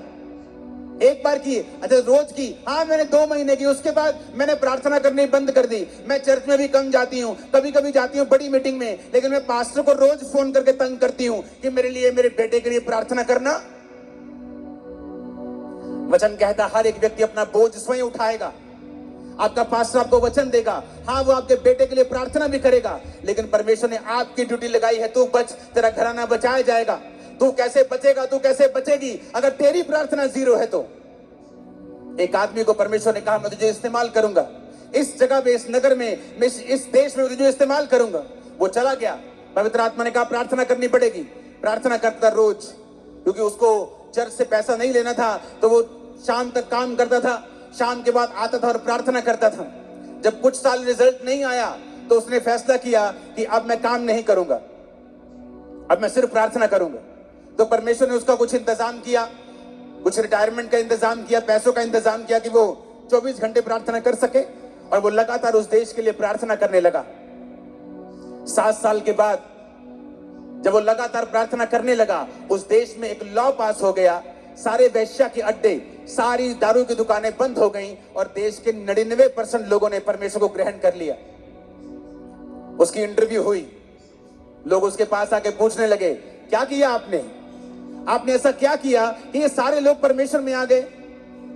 एक बार की? अच्छा रोज की? हाँ मैंने 2 महीने की। उसके बाद मैंने प्रार्थना करनी बंद कर दी। मैं चर्च में भी कम जाती हूँ, कभी कभी जाती हूँ बड़ी मीटिंग में, लेकिन मैं पास्टर को रोज फोन करके तंग करती हूँ कि मेरे लिए, मेरे बेटे के लिए प्रार्थना करना। वचन कहता हर एक व्यक्ति अपना बोझ स्वयं उठाएगा। आपका पास्टर आपको वचन देगा, हाँ वो आपके बेटे के लिए प्रार्थना भी करेगा, लेकिन परमेश्वर ने आपकी ड्यूटी लगाई है, तू बच, तेरा घराना बचाया जाएगा। तू कैसे बचेगा, तू कैसे बचेगी अगर तेरी प्रार्थना जीरो है तो? एक आदमी को परमेश्वर ने कहा मैं तुझे इस्तेमाल करूंगा, इस जगह पे, इस नगर में, इस देश में तुझे इस्तेमाल करूंगा। वो चला गया। पवित्र आत्मा ने कहा प्रार्थना करनी पड़ेगी। प्रार्थना करता रोज, क्योंकि उसको चर्च से पैसा नहीं लेना था, तो वो शाम तक काम करता था, शाम के बाद आता था और प्रार्थना करता था। जब कुछ साल रिजल्ट नहीं आया तो उसने फैसला किया कि अब मैं काम नहीं करूंगा, अब मैं सिर्फ प्रार्थना करूंगा। तो परमेश्वर ने उसका कुछ इंतजाम किया, कुछ रिटायरमेंट का इंतजाम किया, पैसों का इंतजाम किया कि वो 24 घंटे प्रार्थना कर सके, और वो लगातार उस देश के लिए प्रार्थना करने लगा। 7 साल के बाद जब वो लगातार प्रार्थना करने लगा, उस देश में एक लॉ पास हो गया, सारे वेश्या के अड्डे, सारी दारू की दुकानें बंद हो गईं और देश के 99% लोगों ने परमेश्वर को ग्रहण कर लिया। उसकी इंटरव्यू हुई, लोग उसके पास आके पूछने लगे क्या किया आपने, आपने ऐसा क्या किया कि ये सारे लोग परमेश्वर में आ गए?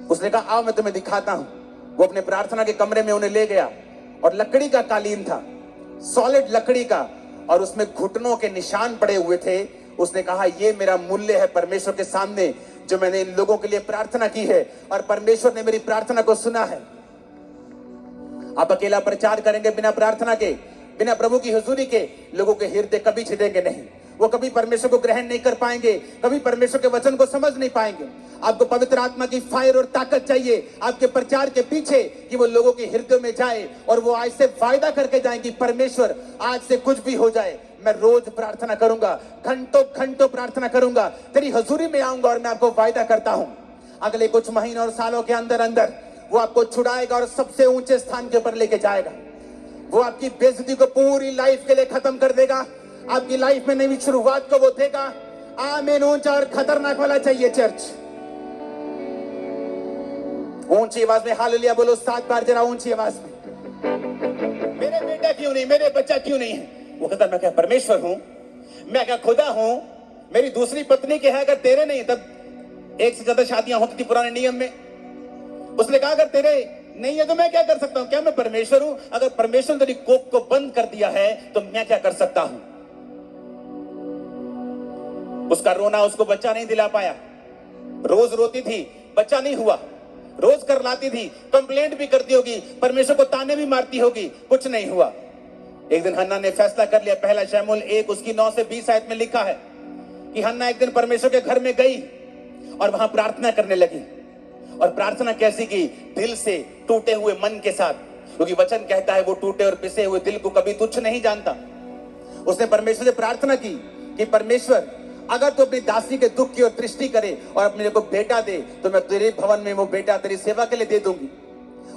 उसने कहा आओ मैं तुम्हें दिखाता हूं। वो अपने प्रार्थना के कमरे में उन्हें ले गया और लकड़ी का कालीन था, सॉलिड लकड़ी का, और उसमें घुटनों के निशान पड़े हुए थे। उसने कहा ये मेरा मूल्य है परमेश्वर के सामने, जो मैंने इन लोगों के लिए प्रार्थना की है और परमेश्वर ने मेरी प्रार्थना को सुना है। आप अकेला प्रचार करेंगे बिना प्रार्थना के, बिना प्रभु की हुजूरी के, लोगों के हृदय कभी छिदेंगे नहीं। वो कभी परमेश्वर को ग्रहण नहीं कर पाएंगे, कभी परमेश्वर के वचन को समझ नहीं पाएंगे। आपको पवित्र आत्मा की फायर और ताकत चाहिए आपके प्रचार के पीछे, कि वो लोगों के हृदय में जाए और वो आज से वायदा करके जाए कि परमेश्वर आज से कुछ भी हो जाए, मैं रोज प्रार्थना करूंगा, घंटों घंटों प्रार्थना करूंगा, तेरी हजूरी में आऊंगा, और मैं आपको वायदा करता हूं अगले कुछ महीनों और सालों के अंदर अंदर वो आपको छुड़ाएगा और सबसे ऊंचे स्थान के ऊपर लेके जाएगा। वो आपकी बेइज्जती को पूरी लाइफ के लिए खत्म कर देगा। आपकी लाइफ में नई शुरुआत को वो देगा। आमीन। ऊंचा और खतरनाक वाला चाहिए चर्च। ऊंची आवाज में हालेलुया बोलो 7 बार, जरा ऊंची आवाज में। मेरे बेटा क्यों नहीं, मेरे बच्चा क्यों नहीं है? वो कहता मैं क्या परमेश्वर हूं, मैं क्या खुदा हूं, मेरी दूसरी पत्नी के है, अगर तेरे नहीं तब एक से ज्यादा शादियां होती थी पुराने नियम में। उसने कहा अगर तेरे नहीं है तो मैं क्या कर सकता हूं? क्या मैं परमेश्वर हूं? अगर परमेश्वर ने तेरी कोख को बंद कर दिया है तो मैं क्या कर सकता हूं? उसका रोना उसको बच्चा नहीं दिला पाया। रोज रोती थी, बच्चा नहीं हुआ। रोज कर लाती थी, कंप्लेंट भी करती होगी, परमेश्वर को ताने भी मारती होगी, कुछ नहीं हुआ। एक दिन हन्ना ने फैसला कर लिया। पहला शमूएल 1 उसकी 9 से 20 आयत में लिखा है कि हन्ना एक दिन परमेश्वर के घर में गई और वहां प्रार्थना करने लगी। और प्रार्थना कैसी की? दिल से, टूटे हुए मन के साथ, क्योंकि वचन कहता है वो टूटे और पिसे हुए दिल को कभी तुच्छ नहीं जानता। उसने परमेश्वर से प्रार्थना की कि परमेश्वर अगर तू अपनी दासी के दुख की ओर दृष्टि करे और मेरे को बेटा दे तो मैं तेरे भवन में वो बेटा तेरी सेवा के लिए दे दूंगी।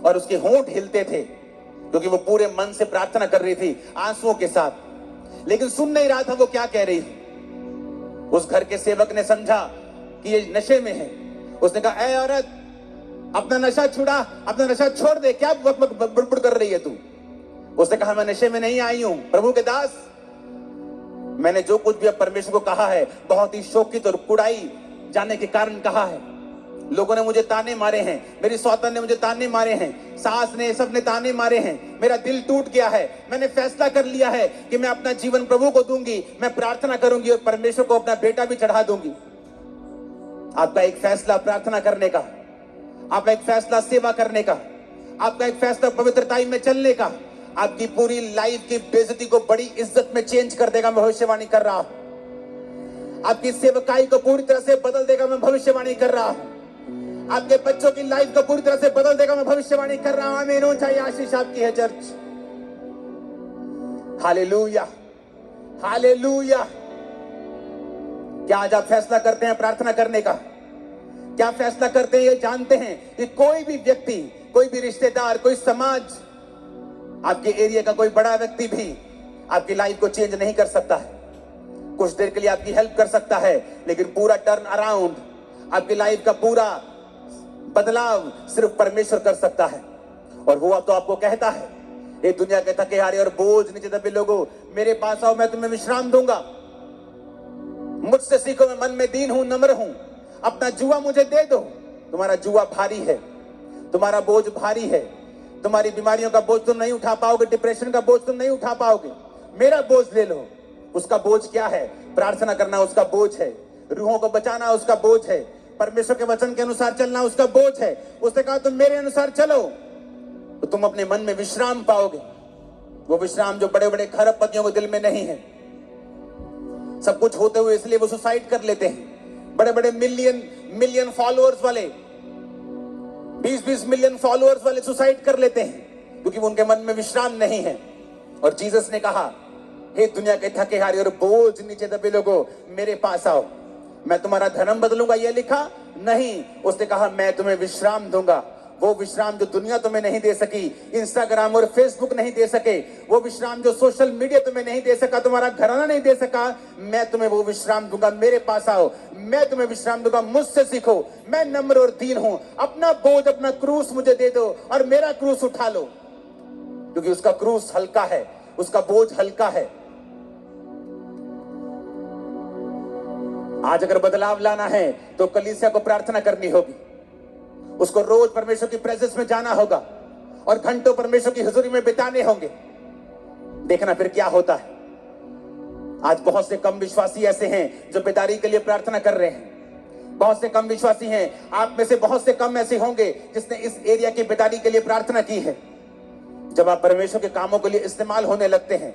और उसके होंठ हिलते थे क्योंकि वो पूरे मन से प्रार्थना कर रही थी, आंसुओं के साथ। लेकिन सुन नहीं रहा था वो क्या कह रही थी। उस घर के सेवक ने समझा कि ये नशे में है। उसने कहा, ऐ औरत, अपना नशा छुड़ा, अपना नशा छोड़ दे, क्या बड़बड़ कर रही है तू? उसने कहा, मैं नशे में नहीं आई हूं प्रभु के दास। मैंने जो कुछ भी अब परमेश्वर को कहा है बहुत ही शोकित और कुड़ाई जाने के कारण कहा है। लोगों ने मुझे ताने मारे हैं, मेरी सौतन ने मुझे ताने मारे हैं, सास ने, सब ने ताने मारे हैं, मेरा दिल टूट गया है। मैंने फैसला कर लिया है कि मैं अपना जीवन प्रभु को दूंगी, मैं प्रार्थना करूंगी और परमेश्वर को अपना बेटा भी चढ़ा दूंगी। आपका एक फैसला प्रार्थना करने का, आपका एक फैसला सेवा करने का, आपका एक फैसला पवित्रताई में चलने का आपकी पूरी लाइफ की बेइज्जती को बड़ी इज्जत में चेंज कर देगा। मैं भविष्यवाणी कर रहा हूं। आपकी सेवकाई को पूरी तरह से बदल देगा। मैं भविष्यवाणी कर रहा हूं। आपके बच्चों की लाइफ को पूरी तरह से बदल देगा। मैं भविष्यवाणी कर रहा हूं। आमीन हो चाहिए। आशीष आपकी है चर्च। Hallelujah, hallelujah. क्या आज आप फैसला करते हैं प्रार्थना करने का? क्या फैसला करते हैं? ये जानते हैं कि कोई भी व्यक्ति, कोई भी रिश्तेदार, कोई समाज, आपके एरिया का कोई बड़ा व्यक्ति भी आपकी लाइफ को चेंज नहीं कर सकता है। कुछ देर के लिए आपकी हेल्प कर सकता है, लेकिन पूरा टर्न अराउंड, आपकी लाइफ का पूरा बदलाव सिर्फ परमेश्वर कर सकता है। और वो तो आपको कहता है, ये दुनिया के थके हारे और बोझ नीचे दबे लोगों, मेरे पास आओ, मैं तुम्हें विश्राम दूंगा। मुझसे सीखो, मैं मन में दीन हूं, नम्र हूं। अपना जुआ मुझे दे दो। तुम्हारा जुआ भारी है, तुम्हारा बोझ भारी है, तुम्हारी बीमारियों का बोझ तुम नहीं उठा पाओगे, डिप्रेशन का बोझ तुम नहीं उठा पाओगे। मेरा बोझ ले लो। उसका बोझ क्या है? प्रार्थना करना उसका बोझ है, रूहों को बचाना उसका बोझ है, परमेश्वर के वचन के अनुसार चलना उसका बोझ है। उसने कहा तुम मेरे अनुसार चलो तो तुम अपने मन में विश्राम पाओगे। वो विश्राम जो बड़े बड़े खरबपतियों के दिल में नहीं है। सब कुछ होते हुए इसलिए वो सुसाइड कर लेते हैं। बड़े बड़े मिलियन फॉलोअर्स वाले, 20 मिलियन फॉलोअर्स वाले सुसाइड कर लेते हैं क्योंकि उनके मन में विश्राम नहीं है। और जीसस ने कहा, हे दुनिया के थके हारे और बोझ नीचे दबे लोगों, मेरे पास आओ, मैं तुम्हारा धर्म बदलूंगा। यह लिखा नहीं। उसने कहा, मैं तुम्हें विश्राम दूंगा। वो विश्राम जो दुनिया तुम्हें नहीं दे सकी, इंस्टाग्राम और फेसबुक नहीं दे सके, वो विश्राम जो सोशल मीडिया तुम्हें नहीं दे सका, तुम्हारा घराना नहीं दे सका, मैं तुम्हें वो विश्राम दूंगा। मेरे पास आओ, मैं तुम्हें विश्राम दूंगा। मुझसे सीखो, मैं नम्र और दीन हूं। अपना बोझ, अपना क्रूस मुझे दे दो और मेरा क्रूस उठा लो, क्योंकि उसका क्रूस हल्का है, उसका बोझ हल्का है। आज अगर बदलाव लाना है तो कलीसिया को प्रार्थना करनी होगी। उसको रोज परमेश्वर की प्रेजेंस में जाना होगा और घंटों परमेश्वर की हुजूरी में बिताने होंगे। देखना फिर क्या होता है। आज बहुत से कम विश्वासी ऐसे हैं जो बेदारी के लिए प्रार्थना कर रहे हैं। बहुत से कम विश्वासी हैं, आप में से बहुत से कम ऐसे होंगे जिसने इस एरिया की बेदारी के लिए प्रार्थना की है। जब आप परमेश्वर के कामों के लिए इस्तेमाल होने लगते हैं,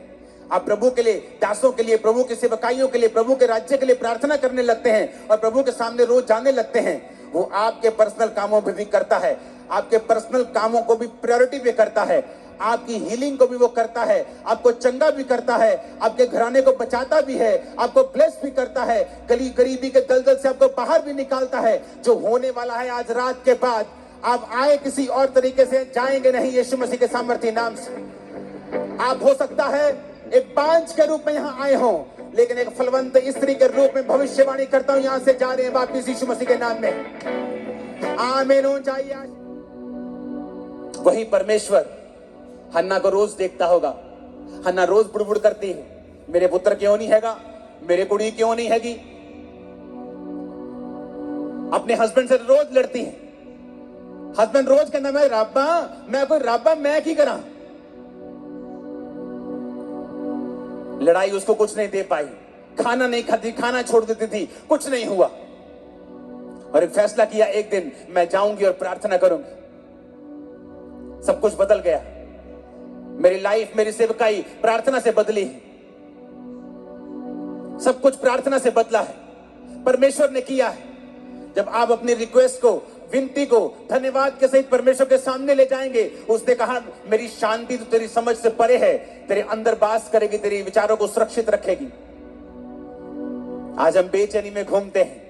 आप प्रभु के लिए, दासों के लिए, प्रभु की सेवकाइयों के लिए, प्रभु के राज्य के लिए प्रार्थना करने लगते हैं और प्रभु के सामने रोज जाने लगते हैं, वो आपके पर्सनल कामों में भी करता है। आपके पर्सनल कामों को भी प्रायोरिटी पे करता है। आपकी हीलिंग को भी वो करता है, आपको चंगा भी करता है, आपके घराने को बचाता भी है, आपको ब्लेस भी करता है, गरीबी के दलदल से आपको बाहर भी निकालता है। जो होने वाला है आज रात के बाद, आप आए किसी और तरीके से, जाएंगे नहीं यीशु मसीह के सामर्थी नाम से। आप हो सकता है एक बांझ के रूप में यहाँ आए हो, लेकिन एक फलवंत स्त्री के रूप में भविष्यवाणी करता हूं, यहां से जा रहे हैं वापिस यीशु मसीह के नाम में। आमीन हो चाहिए। वही परमेश्वर हन्ना को रोज देखता होगा। हन्ना रोज बुड़बुड़ करती है, मेरे पुत्र क्यों नहीं हैगा, मेरे कुड़ी क्यों नहीं हैगी। अपने हस्बैंड से रोज लड़ती है। हस्बैंड रोज कहना मैं रब्बा मैं कोई रब्बा मैं की करा। लड़ाई उसको कुछ नहीं दे पाई, खाना नहीं खाती, खाना छोड़ देती थी, कुछ नहीं हुआ। और एक फैसला किया, एक दिन मैं जाऊंगी और प्रार्थना करूंगी। सब कुछ बदल गया। मेरी लाइफ, मेरी सेवकाई प्रार्थना से बदली है। सब कुछ प्रार्थना से बदला है, परमेश्वर ने किया है। जब आप अपनी रिक्वेस्ट को, विनती को धन्यवाद के सहित परमेश्वर के सामने ले जाएंगे, उसने कहा मेरी शांति तो तेरी समझ से परे है, तेरे अंदर वास करेगी, तेरे विचारों को सुरक्षित रखेगी। आज हम बेचैनी में घूमते हैं,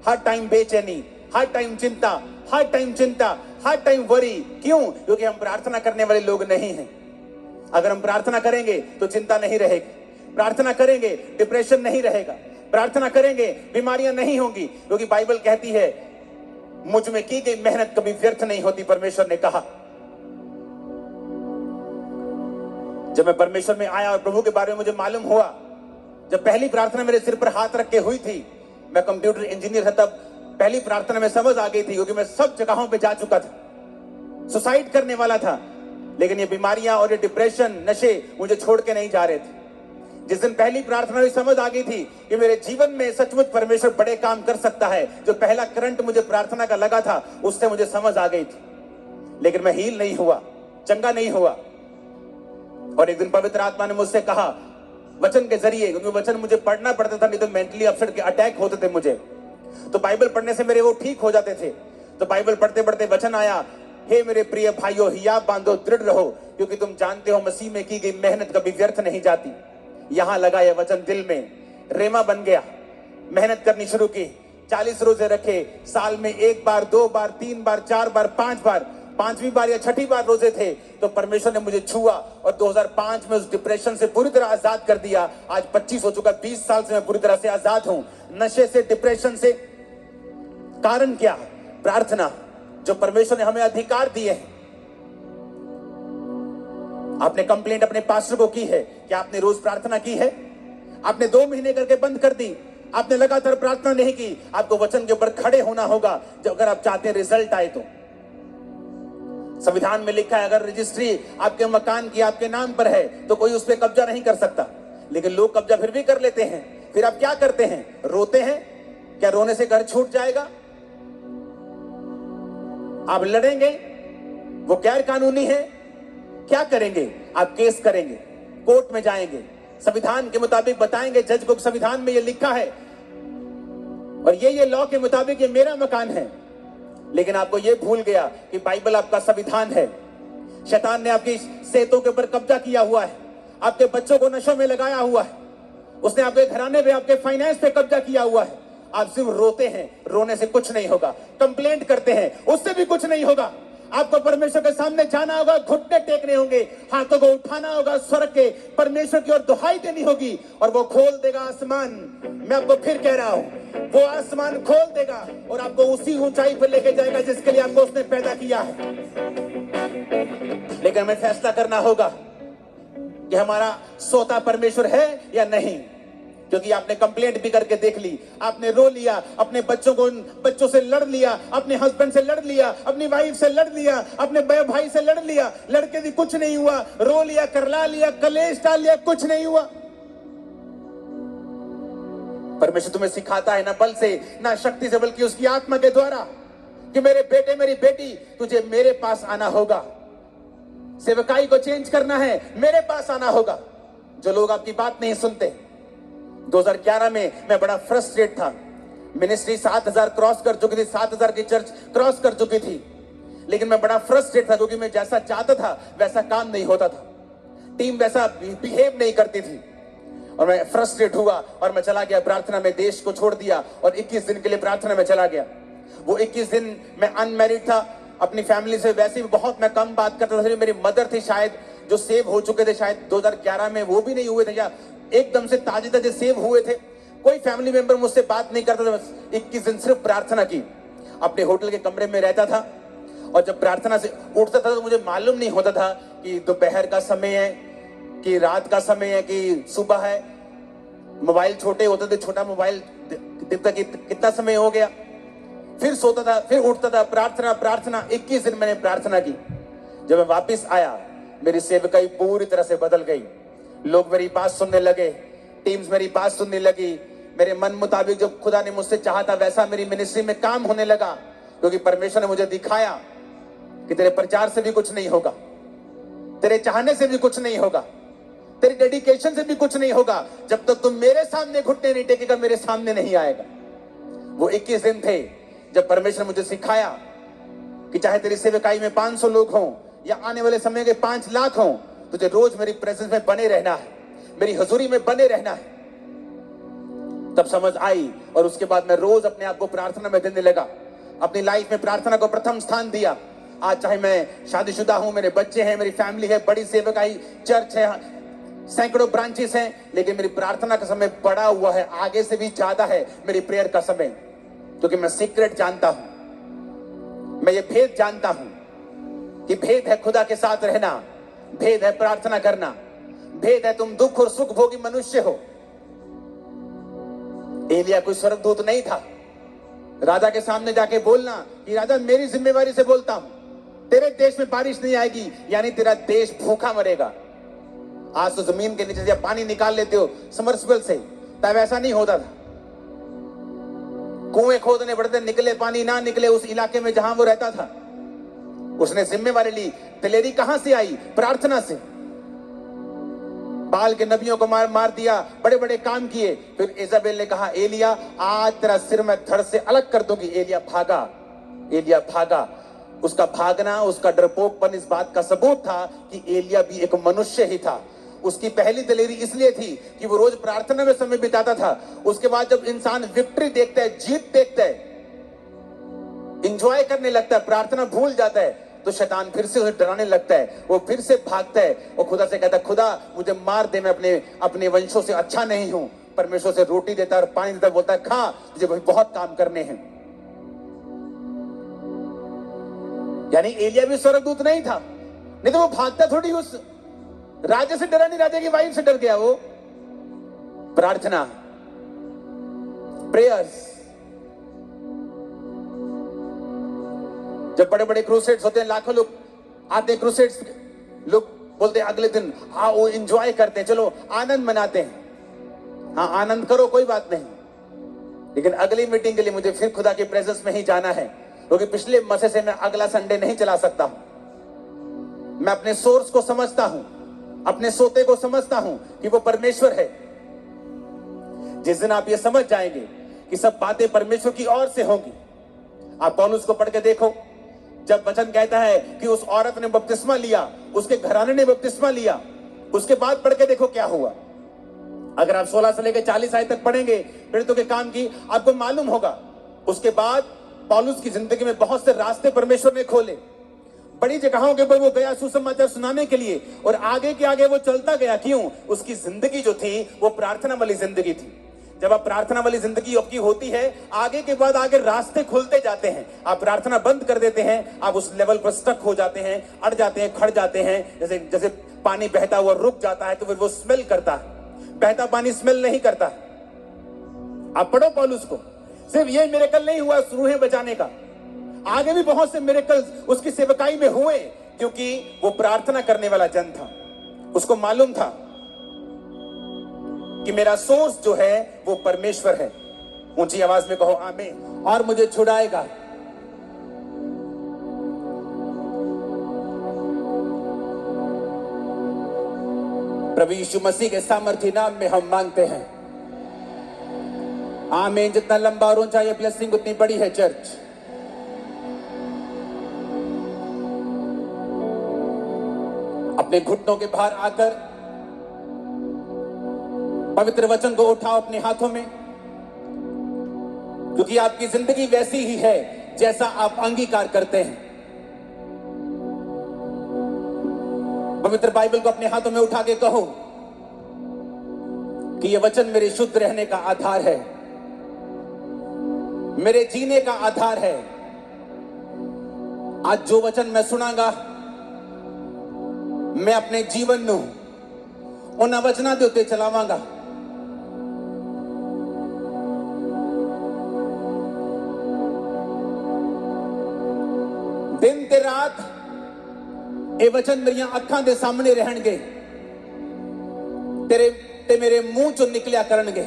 हर टाइम बेचैनी, हर टाइम चिंता, हर टाइम चिंता, हर टाइम वरी। क्यों? क्योंकि हम प्रार्थना करने वाले लोग नहीं हैं। अगर हम प्रार्थना करेंगे तो चिंता नहीं रहेगी, प्रार्थना करेंगे डिप्रेशन नहीं रहेगा, प्रार्थना करेंगे बीमारियां नहीं होंगी। क्योंकि बाइबल कहती है मुझ में की गई मेहनत कभी व्यर्थ नहीं होती, परमेश्वर ने कहा। जब मैं परमेश्वर में आया और प्रभु के बारे में मुझे मालूम हुआ, जब पहली प्रार्थना मेरे सिर पर हाथ रख के हुई थी, मैं कंप्यूटर इंजीनियर था, तब पहली प्रार्थना में समझ आ गई थी, क्योंकि मैं सब जगहों पे जा चुका था, सुसाइड करने वाला था। लेकिन ये बीमारियां और ये डिप्रेशन, नशे मुझे छोड़ के नहीं जा रहे थे। जिस दिन पहली प्रार्थना में समझ आ गई थी कि मेरे जीवन में सचमुच परमेश्वर बड़े काम कर सकता है, जो पहला करंट मुझे प्रार्थना का लगा था, उससे मुझे समझ आ गई थी। लेकिन मैं हील नहीं हुआ, चंगा नहीं हुआ। और एक दिन पवित्र आत्मा ने मुझसे कहा वचन के जरिए, क्योंकि वचन मुझे पढ़ना पड़ता था, नहीं तो मेंटली अपसेट के अटैक होते थे मुझे, तो बाइबल पढ़ने से मेरे वो ठीक हो जाते थे। तो बाइबल पढ़ते पढ़ते वचन आया, हे मेरे प्रिय भाइयों, हियाब बांधो, दृढ़ रहो, क्योंकि तुम जानते हो मसीह में की गई मेहनत कभी व्यर्थ नहीं जाती। यहां लगा यह वचन दिल में, रेमा बन गया। मेहनत करनी शुरू की, 40 रोजे रखे, साल में 1 बार, 2 बार, 3 बार, 4 बार, 5 बार, 5वीं बार या 6ठी बार रोजे थे तो परमेश्वर ने मुझे छुआ और 2005 में उस डिप्रेशन से पूरी तरह आजाद कर दिया। आज 25 हो चुका, 20 साल से मैं पूरी तरह से आजाद हूं नशे से, डिप्रेशन से। कारण क्या? प्रार्थना, जो परमेश्वर ने हमें अधिकार दिए हैं। आपने कंप्लेंट अपने पास्टर को की है कि आपने रोज प्रार्थना की है? आपने 2 महीने करके बंद कर दी, आपने लगातार प्रार्थना नहीं की। आपको वचन के ऊपर खड़े होना होगा, जो अगर आप चाहते हैं रिजल्ट आए तो। संविधान में लिखा है अगर रजिस्ट्री आपके मकान की आपके नाम पर है तो कोई उस पर कब्जा नहीं कर सकता, लेकिन लोग कब्जा फिर भी कर लेते हैं। फिर आप क्या करते हैं? रोते हैं। क्या रोने से घर छूट जाएगा? आप लड़ेंगे, वो गैर कानूनी है। क्या करेंगे? आप केस करेंगे, कोर्ट में जाएंगे, संविधान के मुताबिक बताएंगे जज को संविधान में ये लिखा है और ये लॉ के मुताबिक ये मेरा मकान है। लेकिन आपको ये भूल गया कि बाइबल आपका संविधान है। शैतान ने आपकी सेहतों के ऊपर कब्जा किया हुआ है, आपके बच्चों को नशों में लगाया हुआ है, उसने आपके घराने पे, आपके फाइनेंस पे कब्जा किया हुआ है। आप सिर्फ रोते हैं, रोने से कुछ नहीं होगा। कंप्लेंट करते हैं, उससे भी कुछ नहीं होगा। आपको परमेश्वर के सामने जाना होगा, घुटने टेकने होंगे, हाथों को उठाना होगा, स्वर के परमेश्वर की ओर दुहाई देनी होगी और वो खोल देगा आसमान। मैं आपको फिर कह रहा हूं, वो आसमान खोल देगा और आपको उसी ऊंचाई पर लेके जाएगा जिसके लिए आपको उसने पैदा किया है। लेकिन हमें फैसला करना होगा कि हमारा सोता परमेश्वर है या नहीं। क्योंकि आपने कंप्लेंट भी करके देख ली, आपने रो लिया, अपने बच्चों से लड़ लिया, अपने हस्बैंड से लड़ लिया, अपनी वाइफ से लड़ लिया, अपने भाई से लड़ लिया, लड़के भी कुछ नहीं हुआ, रो लिया, करला लिया, कलेश डाल लिया, कुछ नहीं हुआ। परमेश्वर तुम्हें सिखाता है ना बल से, ना शक्ति से, बल्कि उसकी आत्मा के द्वारा कि मेरे बेटे, मेरी बेटी, तुझे मेरे पास आना होगा। सेवकाई को चेंज करना है, मेरे पास आना होगा। जो लोग आपकी बात नहीं सुनते। 2011 में मैं बड़ा फ्रस्ट्रेट था। मिनिस्ट्री 7000 क्रॉस कर चुकी थी, 7000 की चर्च क्रॉस कर चुकी थी, लेकिन मैं बड़ा फ्रस्ट्रेट था क्योंकि मैं जैसा चाहता था वैसा काम नहीं होता था, टीम वैसा बिहेव नहीं करती थी और मैं फ्रस्ट्रेट हुआ और मैं चला गया प्रार्थना में। देश को छोड़ दिया और 21 दिन के लिए प्रार्थना में चला गया। वो 21 दिन मैं अनमैरिड था, अपनी फैमिली से वैसे भी बहुत मैं कम बात करता था। मेरी मदर थी शायद, जो सेव हो चुके थे शायद 2011 में, वो भी नहीं हुए थे या एकदम से ताजे ताजे सेव हुए थे। कोई फैमिली मेंबर मुझसे बात नहीं करता था। 21 दिन सिर्फ प्रार्थना की। अपने होटल के कमरे में रहता था और जब प्रार्थना से उठता था तो मुझे मालूम नहीं होता था कि दोपहर का समय है कि रात का समय है कि सुबह है। मोबाइल छोटे होते थे, छोटा मोबाइल दिखता कि कितना समय हो गया। फिर सोता था, फिर उठता था, प्रार्थना प्रार्थना। 21 दिन मैंने प्रार्थना की। जब मैं वापस आया, मेरी सेवकाई पूरी तरह से बदल गई। लोग मेरी बात सुनने लगे, टीम्स मेरी बात सुनने लगी। मेरे मन मुताबिक जो खुदा ने मुझसे चाहा था वैसा मेरी मिनिस्ट्री में काम होने लगा, क्योंकि परमेश्वर ने मुझे दिखाया कि तेरे प्रचार से भी कुछ नहीं होगा, तेरे चाहने से भी कुछ नहीं होगा, तेरी डेडिकेशन से भी कुछ नहीं होगा, जब तक तुम मेरे सामने घुटने नहीं टेकेगा, मेरे सामने नहीं आएगा। वो 21 दिन थे जब परमेश्वर ने मुझे सिखाया कि चाहे तेरी सेवकाई में 500 लोग हों या आने वाले समय के 5 लाख हों, तुझे रोज मेरी प्रेजेंस में बने रहना है, मेरी हजूरी में बने रहना है। तब समझ आई और उसके बाद मैं रोज अपने आप को प्रार्थना में देने लगा। अपनी लाइफ में प्रार्थना को प्रथम स्थान दिया। आज चाहे मैं शादीशुदा हूं, मेरे बच्चे हैं, मेरी फैमिली है, बड़ी सेवकाई चर्च है, सैकड़ों ब्रांचेस हैं, लेकिन मेरी प्रार्थना का समय बढ़ा हुआ है, आगे से भी ज्यादा है मेरी प्रेयर का समय, क्योंकि मैं सीक्रेट जानता हूं, मैं ये भेद जानता हूं कि भेद है खुदा के साथ रहना, भेद है प्रार्थना करना, भेद है तुम दुख और सुख भोगी मनुष्य हो। एलिया कोई स्वर्गदूत नहीं था। राजा के सामने जाके बोलना कि राजा मेरी जिम्मेवारी से बोलता हूं, तेरे देश में बारिश नहीं आएगी, यानी तेरा देश भूखा मरेगा। आज तो जमीन के नीचे से पानी निकाल लेते हो समर्सिबल से, तब ऐसा नहीं होता था। कुएं खोदने पड़ते, निकले पानी ना निकले उस इलाके में जहां वो रहता था। उसने जिम्मेवारी ली। दिलेरी कहां से आई? प्रार्थना से। बाल के नबियों को मार दिया, बड़े बड़े काम किए। फिर इजाबेल ने कहा एलिया आज तेरा सिर मैं धड़ से अलग कर दूंगी। एलिया भागा, एलिया भागा। उसका भागना, उसका डरपोकपन इस बात का सबूत था कि एलिया भी एक मनुष्य ही था। उसकी पहली दलेरी इसलिए थी कि वो रोज प्रार्थना में समय बिताता था। उसके बाद जब इंसान विक्ट्री देखता है, जीत देखता है, इंजॉय करने लगता है, प्रार्थना भूल जाता है, तो शैतान फिर से उसे डराने लगता है। वो फिर से भागता है और खुदा से कहता है खुदा मुझे मार दे, मैं अपने वंशों से अच्छा नहीं हूं। परमेश्वर से रोटी देता है और पानी देता है, बोलता है खा, तुझे बहुत काम करने हैं। यानी एलिया भी स्वर्गदूत नहीं था, नहीं तो वो भागता थोड़ी उस राजा से डरा नहीं, राजा की वाइफ से डर गया। वो प्रार्थना, प्रेयर्स। जब बड़े बड़े क्रूसेड्स होते हैं, लाखों लोग आते हैं क्रूसेड्स, लोग बोलते हैं अगले दिन हाँ वो एंजॉय करते हैं, चलो आनंद मनाते हैं। हाँ आनंद करो, कोई बात नहीं, लेकिन अगली मीटिंग के लिए मुझे फिर खुदा की प्रेजेंस में ही जाना है, क्योंकि पिछले मसे से मैं अगला संडे नहीं चला सकता हूं। मैं अपने सोर्स को समझता हूं, अपने सोते को समझता हूं कि वो परमेश्वर है। जिस दिन आप ये समझ जाएंगे कि सब बातें परमेश्वर की ओर से होंगी। आप पौलुस को पढ़ के देखो, जब वचन कहता है कि उस औरत ने बपतिस्मा लिया, उसके घराने ने बपतिस्मा लिया, उसके बाद पढ़ के देखो क्या हुआ। अगर आप 16 से लेकर 40 आयत तक पढ़ेंगे पीड़ितों के काम की, आपको मालूम होगा। उसके बाद पौलुस की जिंदगी में बहुत से रास्ते परमेश्वर ने खोले, बड़ी जगहों के ऊपर वो गया सुसमाचार सुनाने के लिए, और आगे के आगे वो चलता गया। क्यों? उसकी जिंदगी जो थी वो प्रार्थना वाली जिंदगी थी। जब आप प्रार्थना वाली जिंदगी आपकी होती है, आगे के बाद आगे रास्ते खुलते जाते हैं। आप प्रार्थना बंद कर देते हैं, आप उस लेवल पर स्टक हो जाते हैं, अड़ जाते हैं, खड़ जाते हैं। जैसे जैसे पानी बहता हुआ रुक जाता है तो फिर वो स्मेल करता है, बहता पानी स्मेल नहीं करता। आप पढ़ो पौलुस को, सिर्फ ये मिरेकल नहीं हुआ रूहें बचाने का, आगे भी बहुत से मिरेकल्स उसकी सेवकाई में हुए, क्योंकि वो प्रार्थना करने वाला जन था। उसको मालूम था कि मेरा सोर्स जो है वो परमेश्वर है। ऊंची आवाज में कहो आमीन। और मुझे छुड़ाएगा। प्रभु यीशु मसीह के सामर्थ्य नाम में हम मांगते हैं, आमीन। जितना लंबा और ऊंचा ये ब्लेसिंग उतनी बड़ी है चर्च। अपने घुटनों के बाहर आकर पवित्र वचन को उठाओ अपने हाथों में, क्योंकि आपकी जिंदगी वैसी ही है जैसा आप अंगीकार करते हैं। पवित्र बाइबल को अपने हाथों में उठा के कहो कि यह वचन मेरे शुद्ध रहने का आधार है, मेरे जीने का आधार है। आज जो वचन मैं सुनागा, मैं अपने जीवन में उन वचना दे उत्ते चलावांगा। दिन ते रात ਇਹ ਵਚਨ ਮੇਰੀਆਂ ਅੱਖਾਂ ਦੇ ਸਾਹਮਣੇ ਰਹਿਣਗੇ तेरे ते मेरे मुंह चो निकलिया करनगे।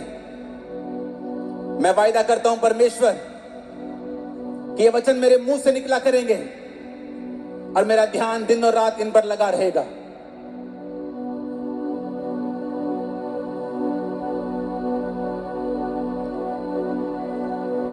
मैं वायदा करता हूं परमेश्वर कि ये वचन मेरे मुंह से निकला करेंगे और मेरा ध्यान दिन और रात इन पर लगा रहेगा।